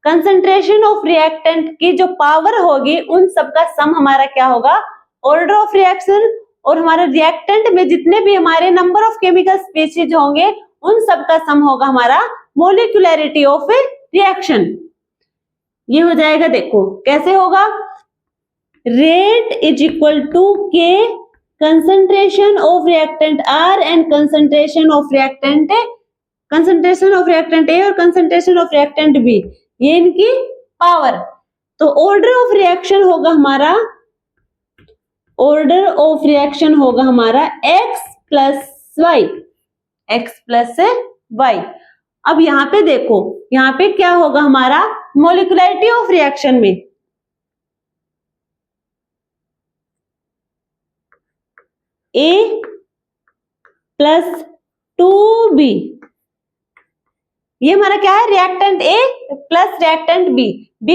कंसंट्रेशन ऑफ रिएक्टेंट की जो पावर होगी उन सबका सम हमारा क्या होगा? Order of reaction. और हमारे रिएक्टेंट में जितने भी हमारे नंबर ऑफ केमिकल स्पीशीज होंगे उन सबका सम होगा हमारा मोलिकुलरिटी ऑफ ए रिएक्शन। ये हो जाएगा, देखो कैसे होगा, rate is equal to k concentration of reactant R and concentration of reactant A और कंसंट्रेशन ऑफ रिएक्टेंट बी, ये इनकी पावर। तो ऑर्डर ऑफ रिएक्शन होगा हमारा x प्लस वाई। अब यहाँ पे देखो, यहाँ पे क्या होगा हमारा मोलिकुलरिटी ऑफ रिएक्शन में A प्लस 2B, ये हमारा क्या है? Reactant A plus reactant B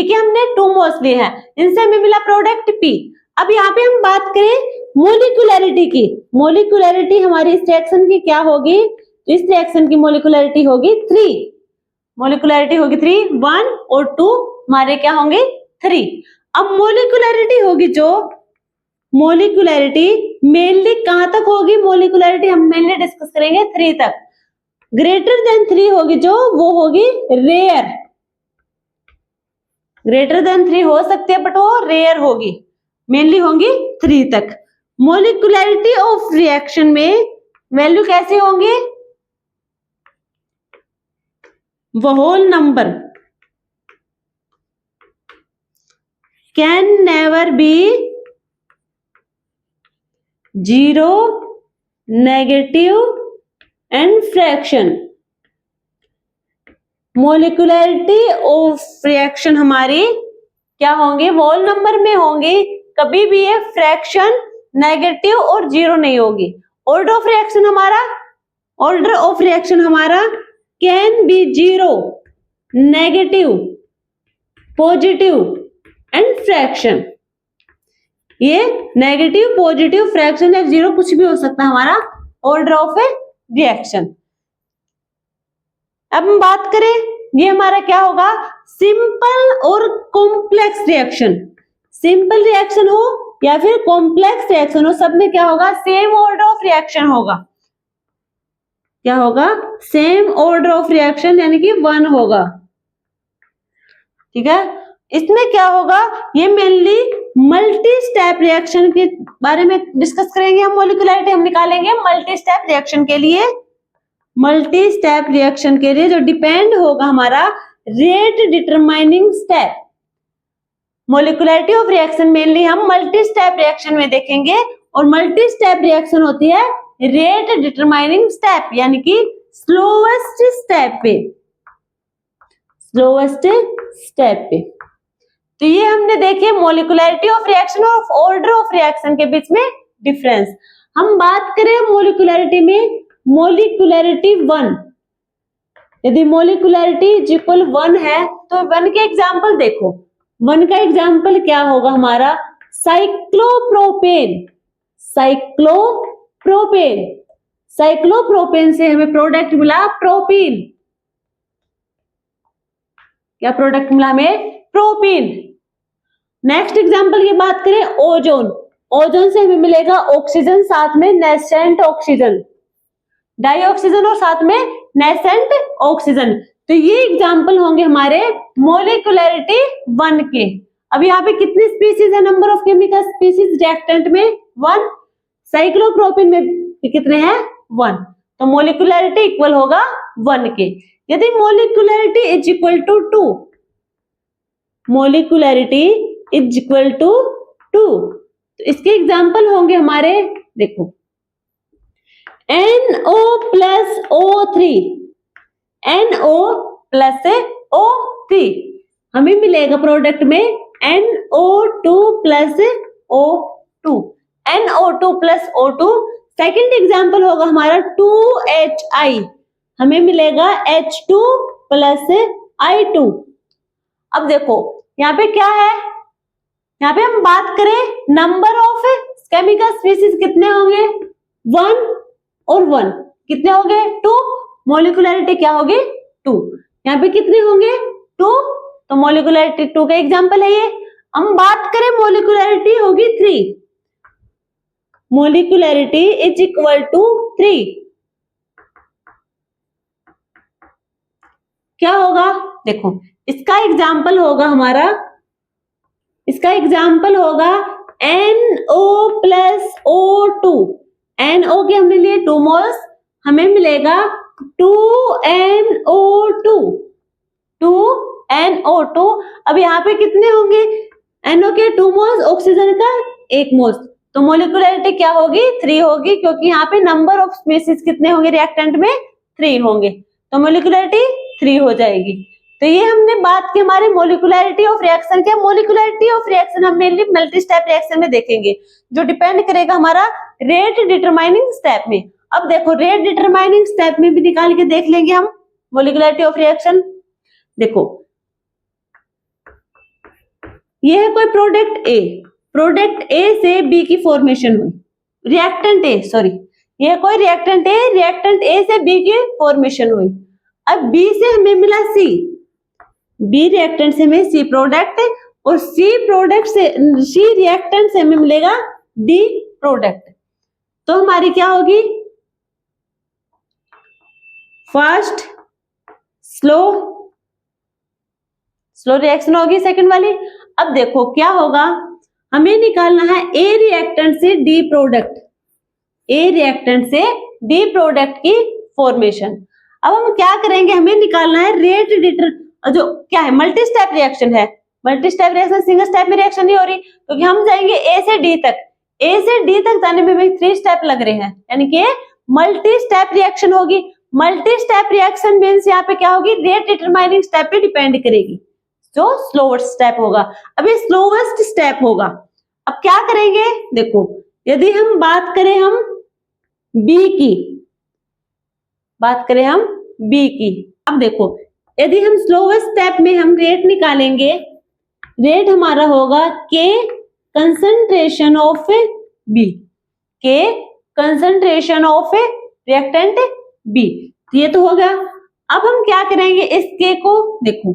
के हमने 2 मोल्स लिए हैं, इनसे हमें मिला प्रोडक्ट P। अब यहाँ पे हम बात करें मोलिकुलरिटी की, मोलिकुलरिटी हमारी इस रिएक्शन की क्या होगी? तो इस रिएक्शन की मोलिकुलरिटी होगी 3, 1 और 2 हमारे क्या होंगे? 3। अब मोलिकुलरिटी मेनली कहां तक होगी? मोलिकुलरिटी हम मेनली डिस्कस करेंगे 3 तक। ग्रेटर देन 3 होगी जो, वो होगी रेयर। ग्रेटर देन 3 हो सकती है बट वो रेयर होगी, मेनली होंगी 3 तक। मोलिकुलरिटी ऑफ रिएक्शन में वैल्यू कैसे होंगे? वो whole number can never be 0, negative and fraction. Molecularity of reaction हमारी क्या होंगे? होल नंबर में होंगी, कभी भी ये फ्रैक्शन, नेगेटिव और 0 नहीं होगी। ऑर्डर ऑफ रिएक्शन हमारा can be 0, negative, positive and fraction. ये नेगेटिव, पॉजिटिव, फ्रैक्शन या 0 कुछ भी हो सकता है हमारा ऑर्डर ऑफ ए रिएक्शन। अब हम बात करें, ये हमारा क्या होगा? सिंपल और कॉम्प्लेक्स रिएक्शन। सिंपल रिएक्शन हो या फिर कॉम्प्लेक्स रिएक्शन हो, सब में क्या होगा? सेम ऑर्डर ऑफ रिएक्शन होगा। क्या होगा? सेम ऑर्डर ऑफ रिएक्शन, यानी कि 1 होगा। ठीक है, इसमें क्या होगा? ये मेनली मल्टी स्टेप रिएक्शन के बारे में डिस्कस करेंगे हम। मोलिकुलरिटी हम निकालेंगे मल्टी स्टेप रिएक्शन के लिए जो डिपेंड होगा हमारा rate determining step. Molecularity of reaction mainly हम मल्टी स्टेप रिएक्शन में देखेंगे, और मल्टी स्टेप रिएक्शन होती है रेट डिटरमाइनिंग स्टेप, यानी कि स्लोवेस्ट स्टेप पे। तो ये हमने देखे मोलिकुलरिटी ऑफ रिएक्शन और ऑर्डर ऑफ रिएक्शन के बीच में डिफरेंस। हम बात करें मोलिकुलरिटी में, मोलिकुलरिटी 1, यदि मोलिकुलरिटी इज इक्वल 1 है तो 1 के एग्जाम्पल देखो। 1 का एग्जाम्पल क्या होगा हमारा? साइक्लोप्रोपेन से हमें प्रोडक्ट मिला प्रोपीन। क्या प्रोडक्ट मिला हमें? प्रोपीन। नेक्स्ट एग्जांपल की बात करें, ओजोन से हमें मिलेगा ऑक्सीजन, साथ में नेसेंट ऑक्सीजन, डाइऑक्सीजन और साथ में नेसेंट ऑक्सीजन। तो ये एग्जांपल होंगे हमारे मोलिकुलरिटी 1 के। अब यहाँ पे कितनी स्पीसीज है? Number of chemical species reactant में 1, साइक्लोप्रोपीन में कितने हैं? 1। तो मोलिकुलरिटी इक्वल होगा 1 के। यदि मोलिकुलरिटी इज इक्वल टू 2, तो इसके एग्जाम्पल होंगे हमारे, देखो NO+O3, NO प्लस O3, हमें मिलेगा प्रोडक्ट में NO2 plus O2, NO2 plus O2। Second example होगा हमारा 2HI, हमें मिलेगा H2 प्लस I2। अब देखो यहाँ पे क्या है, यहाँ पे हम बात करें नंबर ऑफ केमिकल स्पीसीज कितने होंगे, 1 और 1 कितने होंगे 2, मोलिकुलरिटी क्या होगी 2। यहाँ पे कितने होंगे 2, तो मोलिकुलरिटी 2 का एग्जांपल है ये। हम बात करें मोलिकुलरिटी होगी 3, मोलिकुलरिटी इज इक्वल टू 3। क्या होगा, देखो इसका एग्जाम्पल होगा हमारा, इसका एग्जाम्पल होगा NO प्लस O2, NO के हमने लिए 2 मोल्स, हमें मिलेगा 2NO2, 2NO2। अब यहाँ पे कितने होंगे, NO के 2 मोल्स, ऑक्सीजन का 1 मोल्स, तो मोलिकुलरिटी क्या होगी 3 होगी, क्योंकि यहाँ पे नंबर ऑफ स्पीसीज कितने होंगे रिएक्टेंट में 3 होंगे, तो मोलिकुलरिटी 3 हो जाएगी। तो ये हमने बात की हमारी मोलिकुलरिटी ऑफ रिएक्शन के। मोलिकुलरिटी ऑफ रिएक्शन हम मेनली मल्टी स्टेप रिएक्शन में देखेंगे, जो डिपेंड करेगा हमारा रेट डिटरमाइनिंग स्टेप में। अब देखो रेट डिटरमाइनिंग स्टेप में भी निकाल के देख लेंगे हम मोलिकुलरिटी ऑफ रिएक्शन। देखो ये है कोई प्रोडक्ट ए, प्रोडक्ट ए से बी की फॉर्मेशन हुई, रिएक्टेंट ए, सॉरी ये कोई रिएक्टेंट ए, रिएक्टेंट ए से बी की फॉर्मेशन हुई। अब बी से हमें मिला सी, बी रिएक्टेंट से हमें सी प्रोडक्ट, और सी प्रोडक्ट से सी रिएक्टेंट से हमें मिलेगा डी प्रोडक्ट। तो हमारी क्या होगी, फास्ट स्लो, स्लो रिएक्शन होगी सेकंड वाली। अब देखो क्या होगा, हमें निकालना है ए रिएक्टेंट से डी प्रोडक्ट, ए रिएक्टेंट से डी प्रोडक्ट की फॉर्मेशन। अब हम क्या करेंगे, हमें निकालना है रेट डिटर, जो क्या है मल्टी स्टेप रिएक्शन है, multi step reaction single step में रिएक्शन नहीं हो रही, क्योंकि हम जाएंगे ए से डी तक, ए से डी तक जाने में भी 3 स्टेप लग रहे हैं, यानी कि मल्टी स्टेप रिएक्शन होगी। मल्टी स्टेप रिएक्शन मींस यहाँ पे क्या होगी, रेट डिटरमाइनिंग स्टेप पे डिपेंड करेगी, जो स्लोवेस्ट स्टेप होगा। अब ये स्लोवेस्ट स्टेप होगा। अब क्या करेंगे, देखो यदि हम बात करें हम बी की, बात करें हम बी की, अब देखो यदि हम स्लोवेस्ट स्टेप में हम रेट निकालेंगे, रेट हमारा होगा के कंसंट्रेशन ऑफ बी, के कंसंट्रेशन ऑफ रिएक्टेंट बी, ये तो हो गया। अब हम क्या करेंगे, इस के को देखो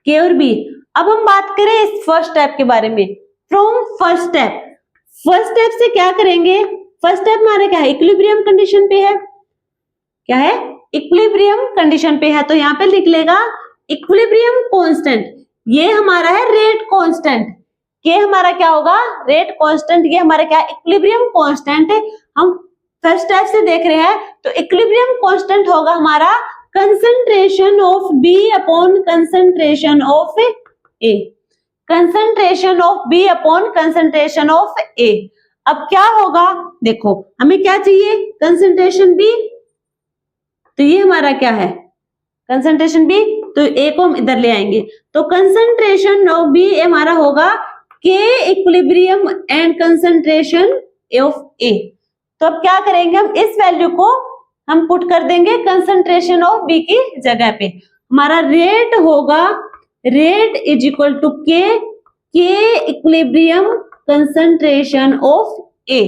के और बी। अब हम बात करें इस फर्स्ट स्टेप के बारे में, from first step, first step से क्या करेंगे, फर्स्ट स्टेप हमारा क्या है, इक्विलिब्रियम कंडीशन पे है, क्या है इक्विलिब्रियम कंडीशन पे है, तो यहाँ पे लिख लेगा इक्विलिब्रियम कांस्टेंट, ये हमारा है रेट कांस्टेंट, ये हमारा क्या होगा रेट कांस्टेंट, ये हमारा क्या है इक्विलिब्रियम कांस्टेंट। हम फर्स्ट स्टेप से देख रहे हैं, तो इक्विलिब्रियम कांस्टेंट होगा हमारा concentration of B upon concentration of A, concentration of B upon concentration of A. अब क्या होगा, देखो हमें क्या चाहिए कंसंट्रेशन बी, तो ये हमारा क्या है कंसंट्रेशन बी, तो ए को हम इधर ले आएंगे, तो कंसंट्रेशन ऑफ बी हमारा होगा के equilibrium and concentration of A. तो अब क्या करेंगे, हम इस वैल्यू को हम पुट कर देंगे कंसंट्रेशन ऑफ बी की जगह पे, हमारा रेट होगा रेट इज इक्वल टू के इक्विलिब्रियम कंसंट्रेशन ऑफ ए,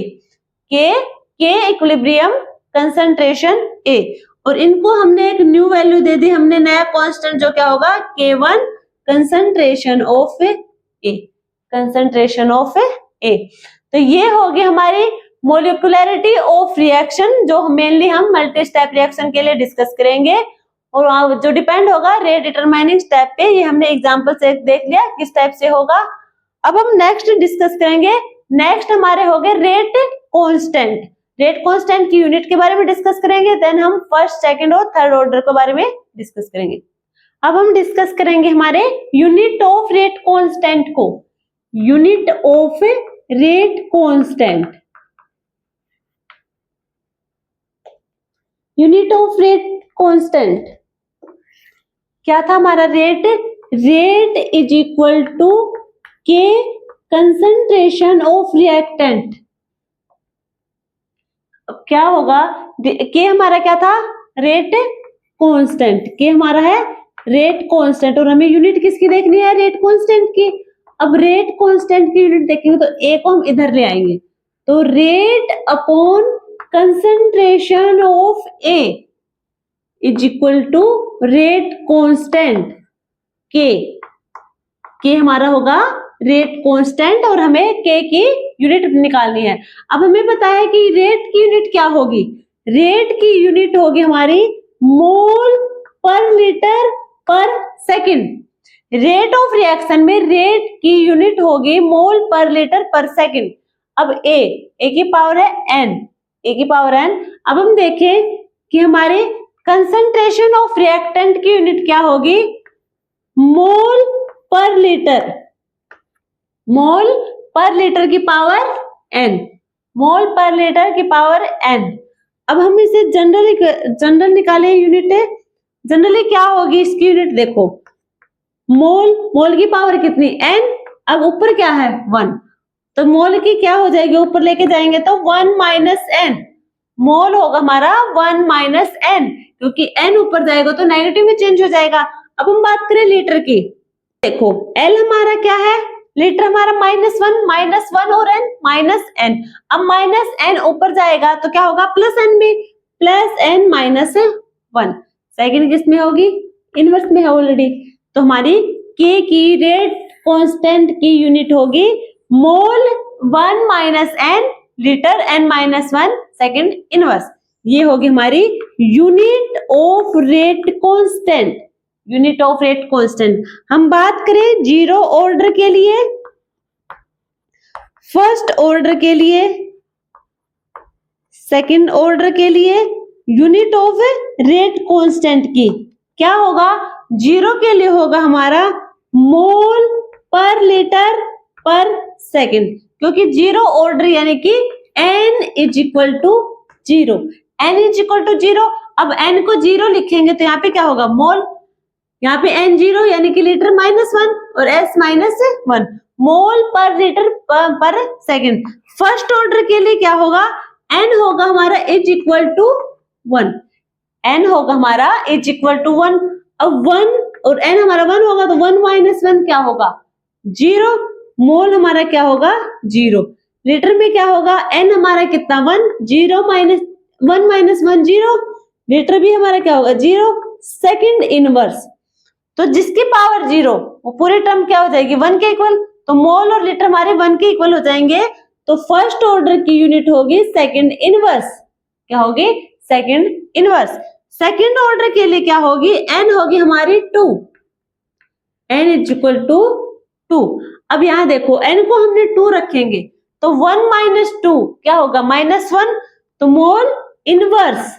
के इक्विलिब्रियम कंसंट्रेशन ए, और इनको हमने एक न्यू वैल्यू दे दी, हमने नया कांस्टेंट जो क्या होगा K1 concentration of A, concentration of A. तो ये होगी हमारी मोलिकुलरिटी ऑफ रिएक्शन, जो मेनली हम मल्टी स्टेप रिएक्शन के लिए डिस्कस करेंगे, और जो डिपेंड होगा रेट डिटरमाइनिंग स्टेप पे, ये हमने एग्जांपल से देख लिया किस टाइप से होगा। अब हम नेक्स्ट डिस्कस करेंगे, नेक्स्ट हमारे हो गए रेट कांस्टेंट, रेट कांस्टेंट की यूनिट के बारे में डिस्कस करेंगे, देन हम फर्स्ट सेकंड और थर्ड ऑर्डर के बारे में डिस्कस करेंगे। अब हम डिस्कस करेंगे हमारे यूनिट ऑफ रेट कांस्टेंट को, unit of rate constant, unit of rate constant. क्या था हमारा rate? Rate is equal to k concentration of reactant. अब क्या होगा? के हमारा क्या था? Rate constant. के हमारा है रेट कांस्टेंट और हमें यूनिट किसकी देखनी है? रेट कांस्टेंट की। अब रेट कांस्टेंट की यूनिट देखेंगे तो ए को हम इधर ले आएंगे, तो rate upon concentration of A is equal to rate constant k. K हमारा होगा रेट कांस्टेंट और हमें के की यूनिट निकालनी है। अब हमें पता है कि रेट की यूनिट क्या होगी? रेट की यूनिट होगी हमारी मोल पर लीटर पर सेकंड। रेट ऑफ रिएक्शन में रेट की यूनिट होगी मोल पर लीटर पर सेकंड। अब ए की पावर है n, ए की पावर n। अब हम देखें कि हमारे कंसंट्रेशन ऑफ रिएक्टेंट की यूनिट क्या होगी? मोल पर लीटर। मोल पर लीटर की पावर n, मोल पर लीटर की पावर n। अब हम इसे जनरल निकाले यूनिट। जनरली क्या होगी इसकी यूनिट? देखो मोल की पावर कितनी? n। अब ऊपर क्या है? 1, तो मोल की क्या हो जाएगी? ऊपर लेके जाएंगे तो 1 माइनस n। मोल होगा हमारा 1 माइनस n, क्योंकि n ऊपर जाएगा तो नेगेटिव में चेंज हो जाएगा। अब हम बात करें लीटर की। देखो L हमारा क्या है? लीटर हमारा -1 और n माइनस n। अब माइनस n ऊपर जाएगा तो क्या होगा? प्लस n में, प्लस n माइनस 1। सेकंड किस में होगी? इनवर्स में है ऑलरेडी। तो हमारी k की रेट कांस्टेंट की यूनिट होगी मोल 1 minus n litre n minus 1 second inverse. ये होगी हमारी unit of rate constant, unit of rate constant. हम बात करें जीरो ऑर्डर के लिए, फर्स्ट ऑर्डर के लिए, सेकंड ऑर्डर के लिए यूनिट ऑफ रेट कांस्टेंट की क्या होगा? जीरो के लिए होगा हमारा मोल पर लीटर पर सेकंड, क्योंकि जीरो ऑर्डर यानी कि n is equal to 0। n is equal to 0। अब n को 0 लिखेंगे तो यहाँ पे क्या होगा? मोल। यहाँ पे n 0 यानी कि लीटर -1 और s -1, मोल पर लीटर पर सेकंड। फर्स्ट ऑर्डर के लिए क्या होगा? n होगा हमारा इज इक्वल टू 1। n होगा हमारा इज इक्वल टू 1। अब 1 और n हमारा 1 होगा तो 1 माइनस 1 क्या होगा? 0। मोल हमारा क्या होगा? 0। लीटर में क्या होगा? n हमारा कितना? 1, 0 माइनस 1 माइनस 1 0। लीटर भी हमारा क्या होगा? 0। सेकंड इनवर्स, तो जिसकी पावर 0 वो पूरी टर्म क्या हो जाएगी? 1 के इक्वल। तो मोल और लीटर हमारे 1 के इक्वल हो जाएंगे। तो फर्स्ट ऑर्डर की यूनिट होगी सेकंड इनवर्स। क्या होगी? Second inverse. सेकंड ऑर्डर के लिए क्या होगी? n होगी हमारी 2, n इज इक्वल टू 2। अब यहाँ देखो n को हमने 2 रखेंगे तो 1 माइनस 2 क्या होगा? -1। तो mole inverse,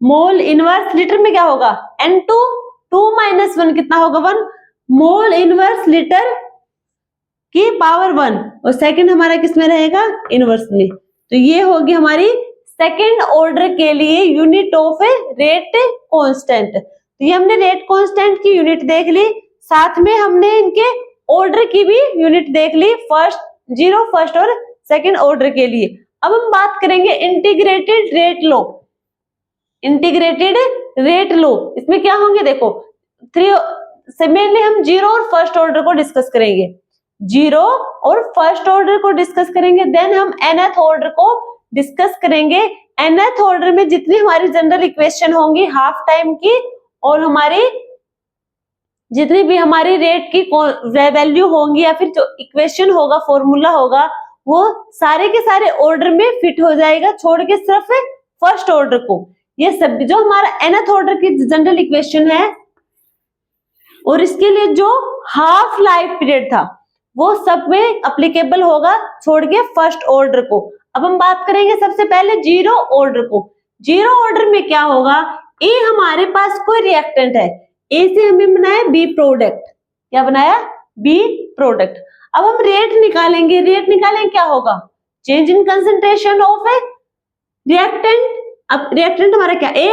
mole inverse litre में क्या होगा? n2, 2 माइनस 1 कितना होगा? 1। मोल इनवर्स लीटर की पावर 1 और सेकंड हमारा किस में रहेगा? इनवर्स में। तो ये होगी हमारी सेकंड ऑर्डर के लिए यूनिट ऑफ रेट कांस्टेंट। तो ये हमने रेट कांस्टेंट की यूनिट देख ली, साथ में हमने इनके ऑर्डर की भी यूनिट देख ली, फर्स्ट और सेकंड ऑर्डर के लिए। अब हम बात करेंगे इंटीग्रेटेड रेट लो। इंटीग्रेटेड रेट लो इसमें क्या होंगे? देखो मेनली हम जीरो और फर्स्ट ऑर्डर को डिस्कस करेंगे, जीरो और फर्स्ट ऑर्डर को डिस्कस करेंगे। देन हम nth ऑर्डर को डिस्कस करेंगे। nth ऑर्डर में जितनी हमारी जनरल इक्वेशन होंगी हाफ टाइम की और हमारी जितनी भी हमारी रेट की वैल्यू होंगी या फिर जो इक्वेशन होगा, फॉर्मूला होगा, वो सारे के सारे ऑर्डर में फिट हो जाएगा, छोड़ के सिर्फ फर्स्ट ऑर्डर को। ये सब जो हमारा nth ऑर्डर की जनरल इक्वेशन है और इसके लिए जो हाफ लाइफ पीरियड था वो सब में एप्लीकेबल होगा, छोड़ के फर्स्ट ऑर्डर को। अब हम बात करेंगे सबसे पहले जीरो ऑर्डर को। जीरो ऑर्डर में क्या होगा? ए हमारे पास कोई रिएक्टेंट है, ए से हमें बनाया बी प्रोडक्ट। क्या बनाया? B product. अब हम रेट निकालेंगे। रेट निकालेंगे क्या होगा? Change in concentration of A reactant. अब रिएक्टेंट हमारा क्या? ए,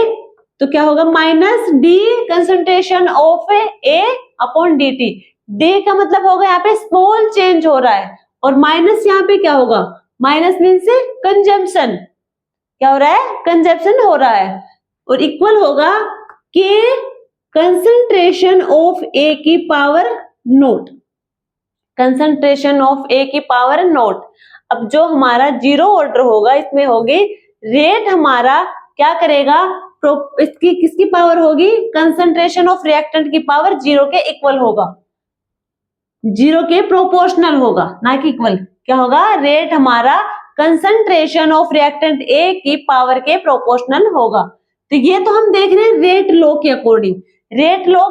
तो क्या होगा minus D concentration of A upon D T. D का मतलब होगा यहाँ पे स्मॉल चेंज हो रहा है, और माइनस यहाँ पे क्या होगा, माइनस मीन्स कंजम्पशन, क्या हो रहा है, कंजम्पशन हो रहा है, और इक्वल होगा के कंसंट्रेशन ऑफ ए की power note, concentration of A की पावर नोट। अब जो हमारा जीरो ऑर्डर होगा इसमें होगी रेट हमारा क्या करेगा, इसकी किसकी पावर होगी, कंसंट्रेशन ऑफ रिएक्टेंट की पावर जीरो के इक्वल होगा, जीरो के प्रोपोर्शनल होगा, ना कि इक्वल। क्या होगा, रेट हमारा कंसंट्रेशन ऑफ रिएक्टेंट ए की पावर के प्रोपोर्शनल होगा। तो ये तो हम देख रहे हैं रेट लॉ के अकॉर्डिंग, रेट लॉ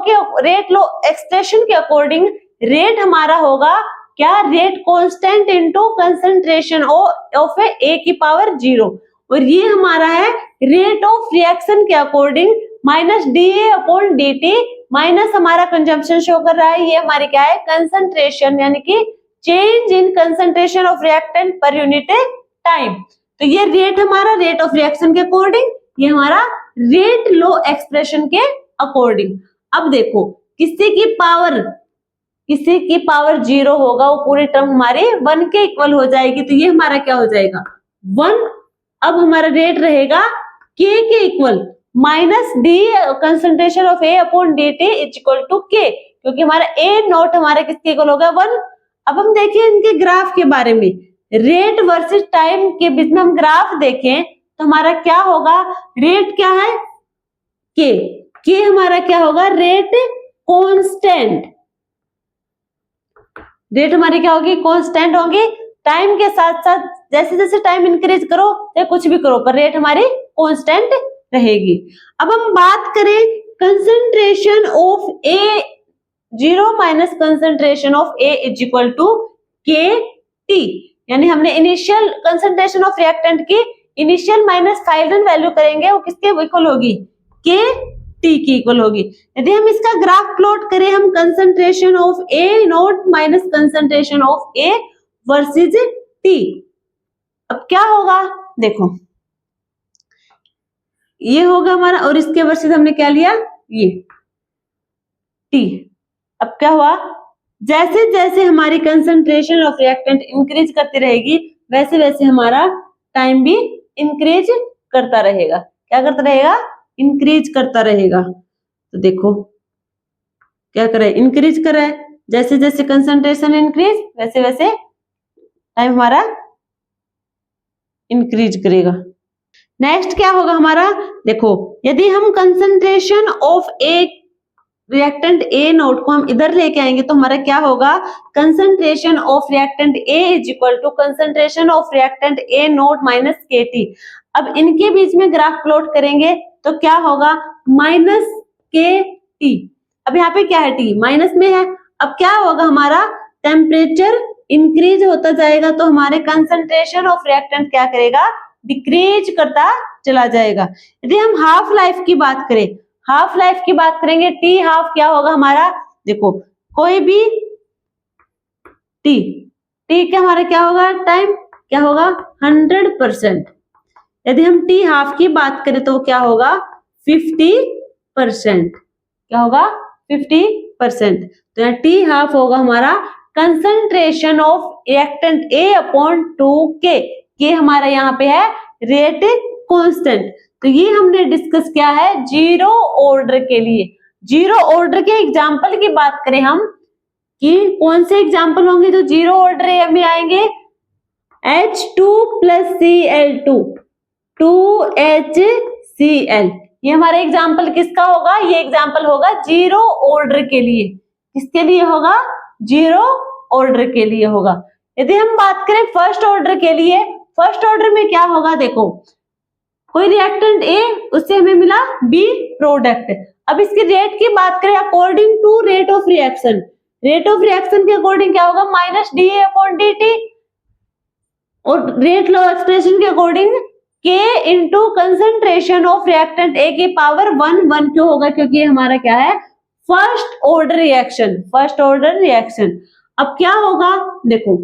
एक्सप्रेशन के अकॉर्डिंग रेट हमारा होगा क्या, rate constant into concentration of A की पावर जीरो, और ये हमारा है रेट ऑफ रिएक्शन के according minus D A upon D T, minus हमारा कंजम्पशन शो कर रहा है, ये हमारी क्या है, कंसंट्रेशन, यानी कि change in concentration of reactant पर यूनिट टाइम। तो ये रेट हमारा रेट ऑफ रिएक्शन के अकॉर्डिंग, ये हमारा रेट लॉ एक्सप्रेशन के अकॉर्डिंग। अब देखो किसी की पावर जीरो होगा, वो पूरी टर्म हमारे 1 के इक्वल हो जाएगी, तो ये हमारा क्या हो जाएगा 1। अब हमारा रेट रहेगा k equal minus D concentration of A upon D t is equal to k, क्योंकि हमारा ए नोट हमारे किसके इक्वल होगा 1। अब हम देखिए इनके ग्राफ के बारे में, रेट वर्सेस टाइम के बीच में हम ग्राफ देखें तो हमारा क्या होगा, रेट क्या है के हमारा क्या होगा, रेट कांस्टेंट, रेट हमारी क्या होगी, कांस्टेंट होगी। टाइम के साथ साथ जैसे जैसे टाइम इंक्रीज करो या कुछ भी करो पर रेट हमारी कांस्टेंट रहेगी। अब हम बात करें concentration of A zero minus concentration of A is equal to k t, यानी हमने इनिशियल कंसंट्रेशन ऑफ रिएक्टेंट की इनिशियल माइनस फाइनल वैल्यू करेंगे, वो किसके इक्वल होगी, के टी की इक्वल होगी। यदि हम इसका ग्राफ प्लॉट करें, हम concentration of A naught minus concentration of A versus T, अब क्या होगा, देखो ये होगा हमारा, और इसके वर्सेस हमने क्या लिया, ये टी। अब क्या हुआ, जैसे जैसे हमारी कंसंट्रेशन ऑफ रिएक्टेंट इंक्रीज करती रहेगी वैसे वैसे हमारा टाइम भी इंक्रीज करता रहेगा, क्या करता रहेगा, इंक्रीज करता रहेगा। तो देखो क्या करे, इंक्रीज करे, जैसे जैसे कंसंट्रेशन इंक्रीज वैसे वैसे टाइम हमारा इंक्रीज करेगा। नेक्स्ट क्या होगा हमारा, देखो यदि हम concentration of A reactant A naught को हम इधर लेके आएंगे तो हमारा क्या होगा, concentration of reactant A is equal to concentration of reactant A naught minus k t. अब इनके बीच में ग्राफ प्लॉट करेंगे तो क्या होगा, माइनस के टी। अब यहाँ पे क्या है, टी माइनस में है। अब क्या होगा, हमारा टेम्परेचर इंक्रीज होता जाएगा तो हमारे कंसंट्रेशन ऑफ रिएक्टेंट क्या करेगा, डिक्रीज करता चला जाएगा। यदि हम हाफ लाइफ की बात करें, हाफ लाइफ की बात करेंगे, टी हाफ क्या होगा हमारा, देखो कोई भी टी का हमारा क्या होगा, टाइम क्या होगा 100%। यदि हम टी हाफ की बात करें तो क्या होगा 50%, क्या होगा 50%। तो यहाँ टी हाफ होगा हमारा concentration of reactant A upon 2 के हमारा यहाँ पे है रेट कांस्टेंट। तो ये हमने डिस्कस किया है जीरो ऑर्डर के लिए। जीरो ऑर्डर के एग्जांपल की बात करें हम कि कौन से एग्जांपल होंगे जो जीरो ऑर्डर में आएंगे, H2 + Cl2 2HCl, ये हमारा एग्जांपल किसका होगा, ये एग्जांपल होगा जीरो ऑर्डर के लिए। किसके लिए होगा, जीरो ऑर्डर के लिए होगा। यदि हम बात करें फर्स्ट ऑर्डर के लिए, फर्स्ट ऑर्डर में क्या होगा, देखो कोई रिएक्टेंट ए, उससे हमें मिला बी प्रोडक्ट। अब इसकी रेट की बात करें according to rate of reaction, rate of reaction के अकॉर्डिंग क्या होगा, minus D A upon D t, और रेट लॉ एक्सप्रेशन के according k into concentration of reactant A की पावर 1 क्यों होगा, क्योंकि ये हमारा क्या है first order reaction, first order reaction. अब क्या होगा, देखो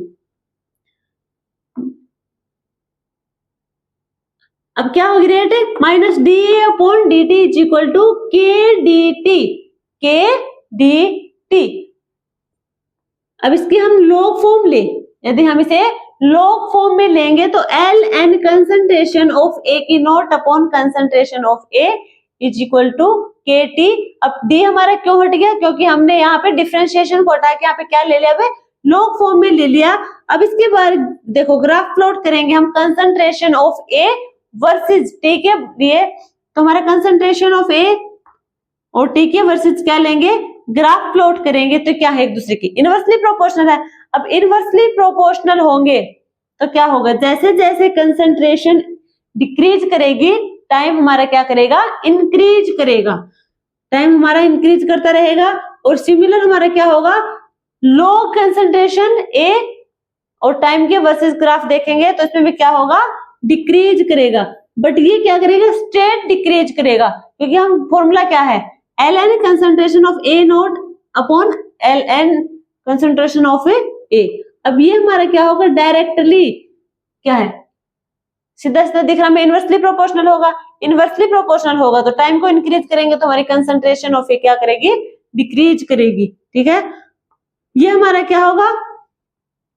अब क्या होगी rate, minus D A upon D t is equal to k d t, k d t. अब इसकी हम लॉग फॉर्म ले, यदि हम इसे लॉग फॉर्म में लेंगे तो l N concentration of A की naught upon concentration of A is equal to k t. अब डी हमारा क्यों हट गया, क्योंकि हमने यहाँ पे डिफरेंशिएशन को हटा के यहाँ पे क्या ले लिया, लॉग फॉर्म में ले लिया। अब इसके बाद देखो ग्राफ प्लॉट करेंगे हम concentration of A versus T के लिए, तो हमारा कंसंट्रेशन ऑफ ए और टी के वर्सेस क्या लेंगे, ग्राफ प्लॉट करेंगे तो क्या है, एक दूसरे की इनवर्सली प्रोपोर्शनल है। अब इनवर्सली प्रोपोर्शनल होंगे तो क्या होगा, जैसे जैसे कंसंट्रेशन डिक्रीज करेगी टाइम हमारा क्या करेगा, इंक्रीज करेगा, टाइम हमारा इंक्रीज करता रहेगा। और सिमिलर हमारा क्या होगा, लो कंसंट्रेशन ए और टाइम के वर्सेस ग्राफ देखेंगे तो इसमें भी क्या होगा, डिक्रीज करेगा। बट ये क्या करेगा, स्ट्रेट डिक्रीज करेगा, क्योंकि हम फॉर्मूला क्या है, L N concentration of A naught upon L N concentration of A. अब ये हमारा क्या होगा, डायरेक्टली क्या है, सीधा सीधा दिख रहा है, इनवर्सली प्रोपोर्शनल होगा। इनवर्सली प्रोपोर्शनल होगा तो टाइम को इंक्रीज करेंगे तो हमारी कंसंट्रेशन ऑफ ए क्या करेगी, डिक्रीज करेगी। ठीक है, ये हमारा क्या होगा,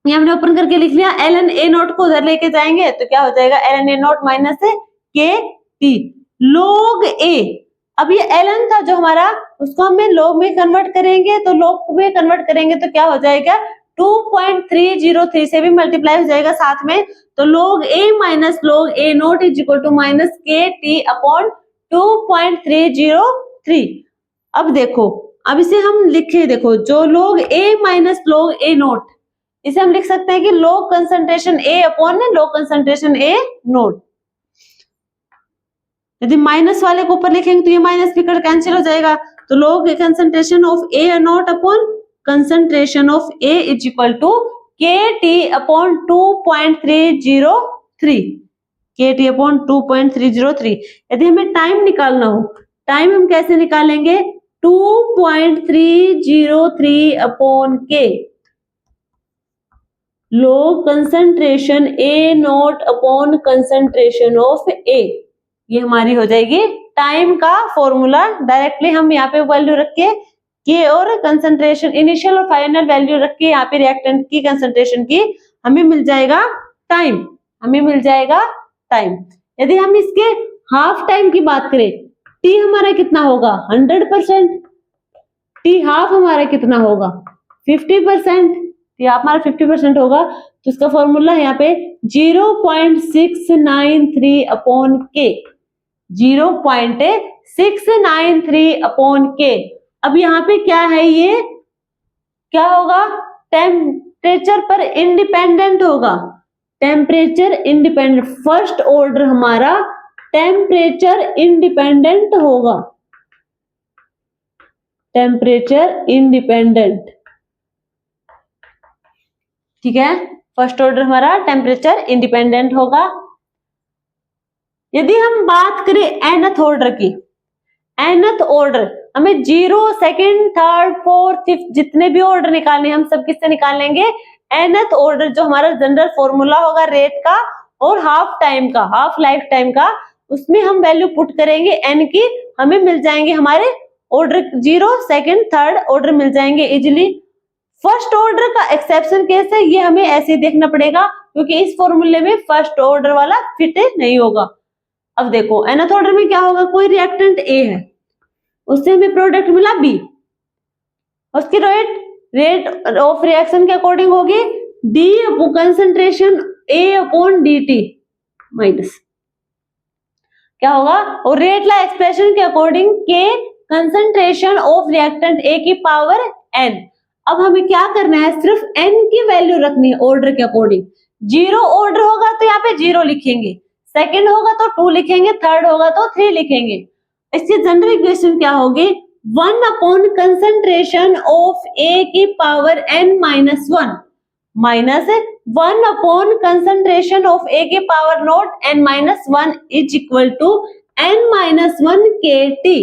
ये हमने ओपन करके लिख लिया, एल एन ए नोट को उधर लेके जाएंगे तो क्या हो जाएगा, l n A naught minus k t log A. अब ये एल एन था जो हमारा, उसको हमें लॉग में कन्वर्ट करेंगे, तो लॉग में कन्वर्ट करेंगे तो क्या हो जाएगा, 2.303 से भी मल्टीप्लाई हो जाएगा साथ में, तो log a minus log a naught is equal to minus k t upon 2.303। अब देखो, अब इसे हम लिखे, देखो जो log a minus log a note, इसे हम लिख सकते हैं कि log concentration a upon log concentration a note. यदि माइनस वाले को ऊपर लिखेंगे तो ये माइनस भी कैंसिल हो जाएगा, तो log concentration of a naught upon concentration of A is equal to KT upon 2.303, KT upon 2.303। यदि हमें टाइम निकालना हो, टाइम हम कैसे निकालेंगे, 2.303 upon K log concentration A naught upon concentration of A, ये हमारी हो जाएगी टाइम का फॉर्मूला। डायरेक्टली हम यहाँ पे वैल्यू रख के के और कंसंट्रेशन इनिशियल और फाइनल वैल्यू रख के यहाँ पे रिएक्टेंट की कंसंट्रेशन की हमें मिल जाएगा टाइम, हमें मिल जाएगा टाइम। यदि हम इसके हाफ टाइम की बात करें, टी हमारा कितना होगा, 100%, टी हाफ हमारा कितना होगा, 50%, टी हाफ हमारा 50% होगा, तो इसका फॉर्मूला यहाँ पे 0.693 अपॉन के, 0.693 अपॉन के। अब यहाँ पे क्या है, ये क्या होगा, टेम्परेचर पर इंडिपेंडेंट होगा, टेम्परेचर इंडिपेंडेंट, फर्स्ट ऑर्डर हमारा टेम्परेचर इंडिपेंडेंट होगा, टेम्परेचर इंडिपेंडेंट। ठीक है, फर्स्ट ऑर्डर हमारा टेम्परेचर इंडिपेंडेंट होगा। यदि हम बात करें एनथ ऑर्डर की, एनथ ऑर्डर हमें 0, सेकंड, थर्ड, फोर्थ, फिफ्थ जितने भी ऑर्डर निकालने हम सब किससे निकाल लेंगे, एनथ ऑर्डर जो हमारा जनरल फॉर्मूला होगा रेट का और हाफ टाइम का, हाफ लाइफ टाइम का, उसमें हम वैल्यू पुट करेंगे एन की, हमें मिल जाएंगे हमारे ऑर्डर 0, सेकंड, थर्ड ऑर्डर मिल जाएंगे इजिली। फर्स्ट ऑर्डर का एक्सेप्शन केस है, ये हमें ऐसे देखना पड़ेगा क्योंकि इस फॉर्मूले में फर्स्ट ऑर्डर वाला फिट नहीं होगा। अब देखो एनथ ऑर्डर में क्या होगा, कोई रिएक्टेंट ए है, उससे हमें प्रोडक्ट मिला बी, उसकी रेट ऑफ रिएक्शन के अकॉर्डिंग होगी डी कंसंट्रेशन ए अपॉन डी टी माइनस क्या होगा, और रेट ला एक्सप्रेशन के अकॉर्डिंग के कंसंट्रेशन ऑफ रिएक्टेंट ए की पावर एन। अब हमें क्या करना है, सिर्फ एन की वैल्यू रखनी है ऑर्डर के अकॉर्डिंग। 0 ऑर्डर होगा तो यहाँ पे 0 लिखेंगे, सेकंड होगा तो 2 लिखेंगे, थर्ड होगा तो 3 लिखेंगे। इसकी जनरल इक्वेशन क्या होगी, 1 अपॉन कंसंट्रेशन ऑफ ए की power n minus 1 minus 1 upon concentration of A की power naught n minus 1 is equal to n minus 1 K T,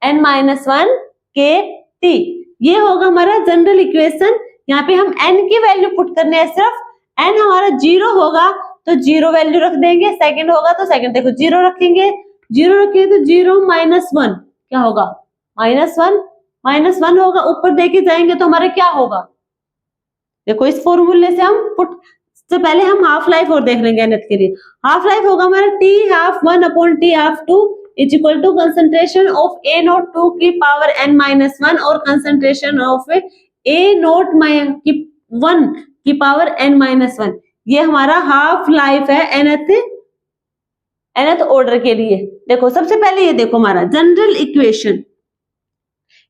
n minus 1 K T. ये होगा हमारा जनरल इक्वेशन। यहाँ पे हम n की वैल्यू पुट करने हैं, सिर्फ n हमारा 0 होगा तो जीरो वैल्यू रख देंगे, सेकंड होगा तो सेकंड देखो जीरो रखेंगे, जीरो रखेंगे तो जीरो माइनस वन क्या होगा, माइनस वन होगा, ऊपर देके जाएंगे तो हमारा क्या होगा, देखो इस फॉर्मूले से हम पुट से पहले हम हाफ लाइफ और देख लेंगे nth के लिए। हाफ लाइफ होगा हमारा t half one upon t half two is equal to concentration of A naught two की पावर n माइनस वन और कंसंट्रेशन ऑफ ए नॉट की वन की पावर n माइनस वन। ये हमारा हाफ लाइफ है nth order के लिए। देखो सबसे पहले ये देखो हमारा जनरल इक्वेशन,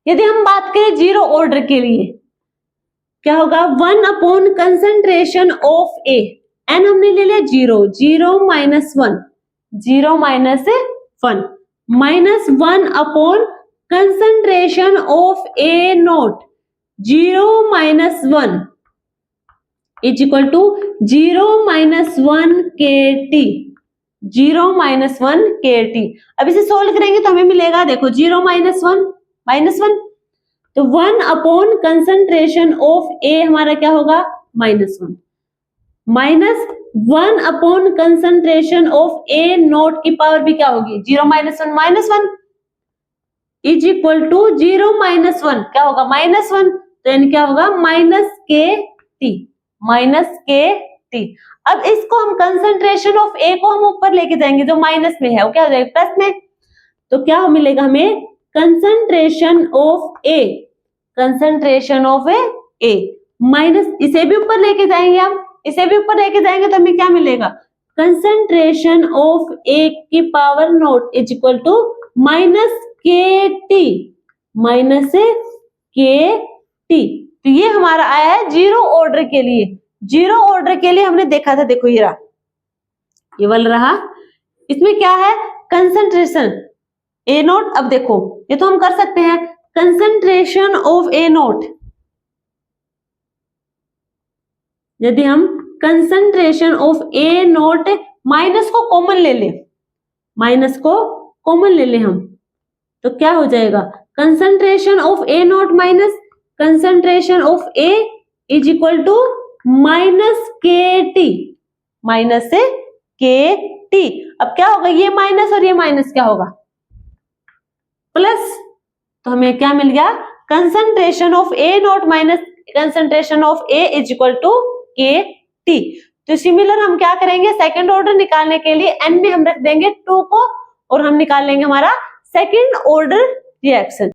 यदि हम बात करें जीरो ऑर्डर के लिए क्या होगा, one upon concentration of A, n हमने ले लिया zero, zero minus one, zero minus one, minus one upon concentration of A naught, zero minus one is equal to zero minus one k t, zero minus one k t. अब इसे solve करेंगे तो हमें मिलेगा, देखो zero minus one, तो one upon concentration of A हमारा क्या होगा, minus one, minus one upon concentration of A naught की पावर भी क्या होगी, zero minus one is equal to zero minus one क्या होगा, माइनस वन, तो यानी क्या होगा माइनस के टी। अब इसको हम कंसंट्रेशन ऑफ ए को हम ऊपर लेके जाएंगे जो माइनस में है वो क्या हो जाएगा प्लस में, तो क्या मिलेगा हमें कंसंट्रेशन ऑफ ए माइनस, इसे भी ऊपर लेके जाएंगे हम, इसे भी ऊपर लेके जाएंगे तो हमें क्या मिलेगा, कंसंट्रेशन ऑफ ए की power naught is equal to minus k t. तो ये हमारा आया है जीरो ऑर्डर के लिए। जीरो ऑर्डर के लिए हमने देखा था, देखो ये वाला रहा, इसमें क्या है कंसंट्रेशन ए नोट। अब देखो ये तो हम कर सकते हैं, कंसंट्रेशन ऑफ ए नोट, यदि हम concentration of A naught minus को कॉमन ले ले हम, तो क्या हो जाएगा, concentration of A naught minus concentration of A is equal to minus k t. अब क्या होगा, ये माइनस और ये माइनस क्या होगा प्लस, तो हमें क्या मिल गया, concentration of A naught minus concentration of A is equal to k t. तो सिमिलर हम क्या करेंगे, सेकंड ऑर्डर निकालने के लिए एन में हम रख देंगे 2 को और हम निकाल लेंगे हमारा सेकंड ऑर्डर रिएक्शन।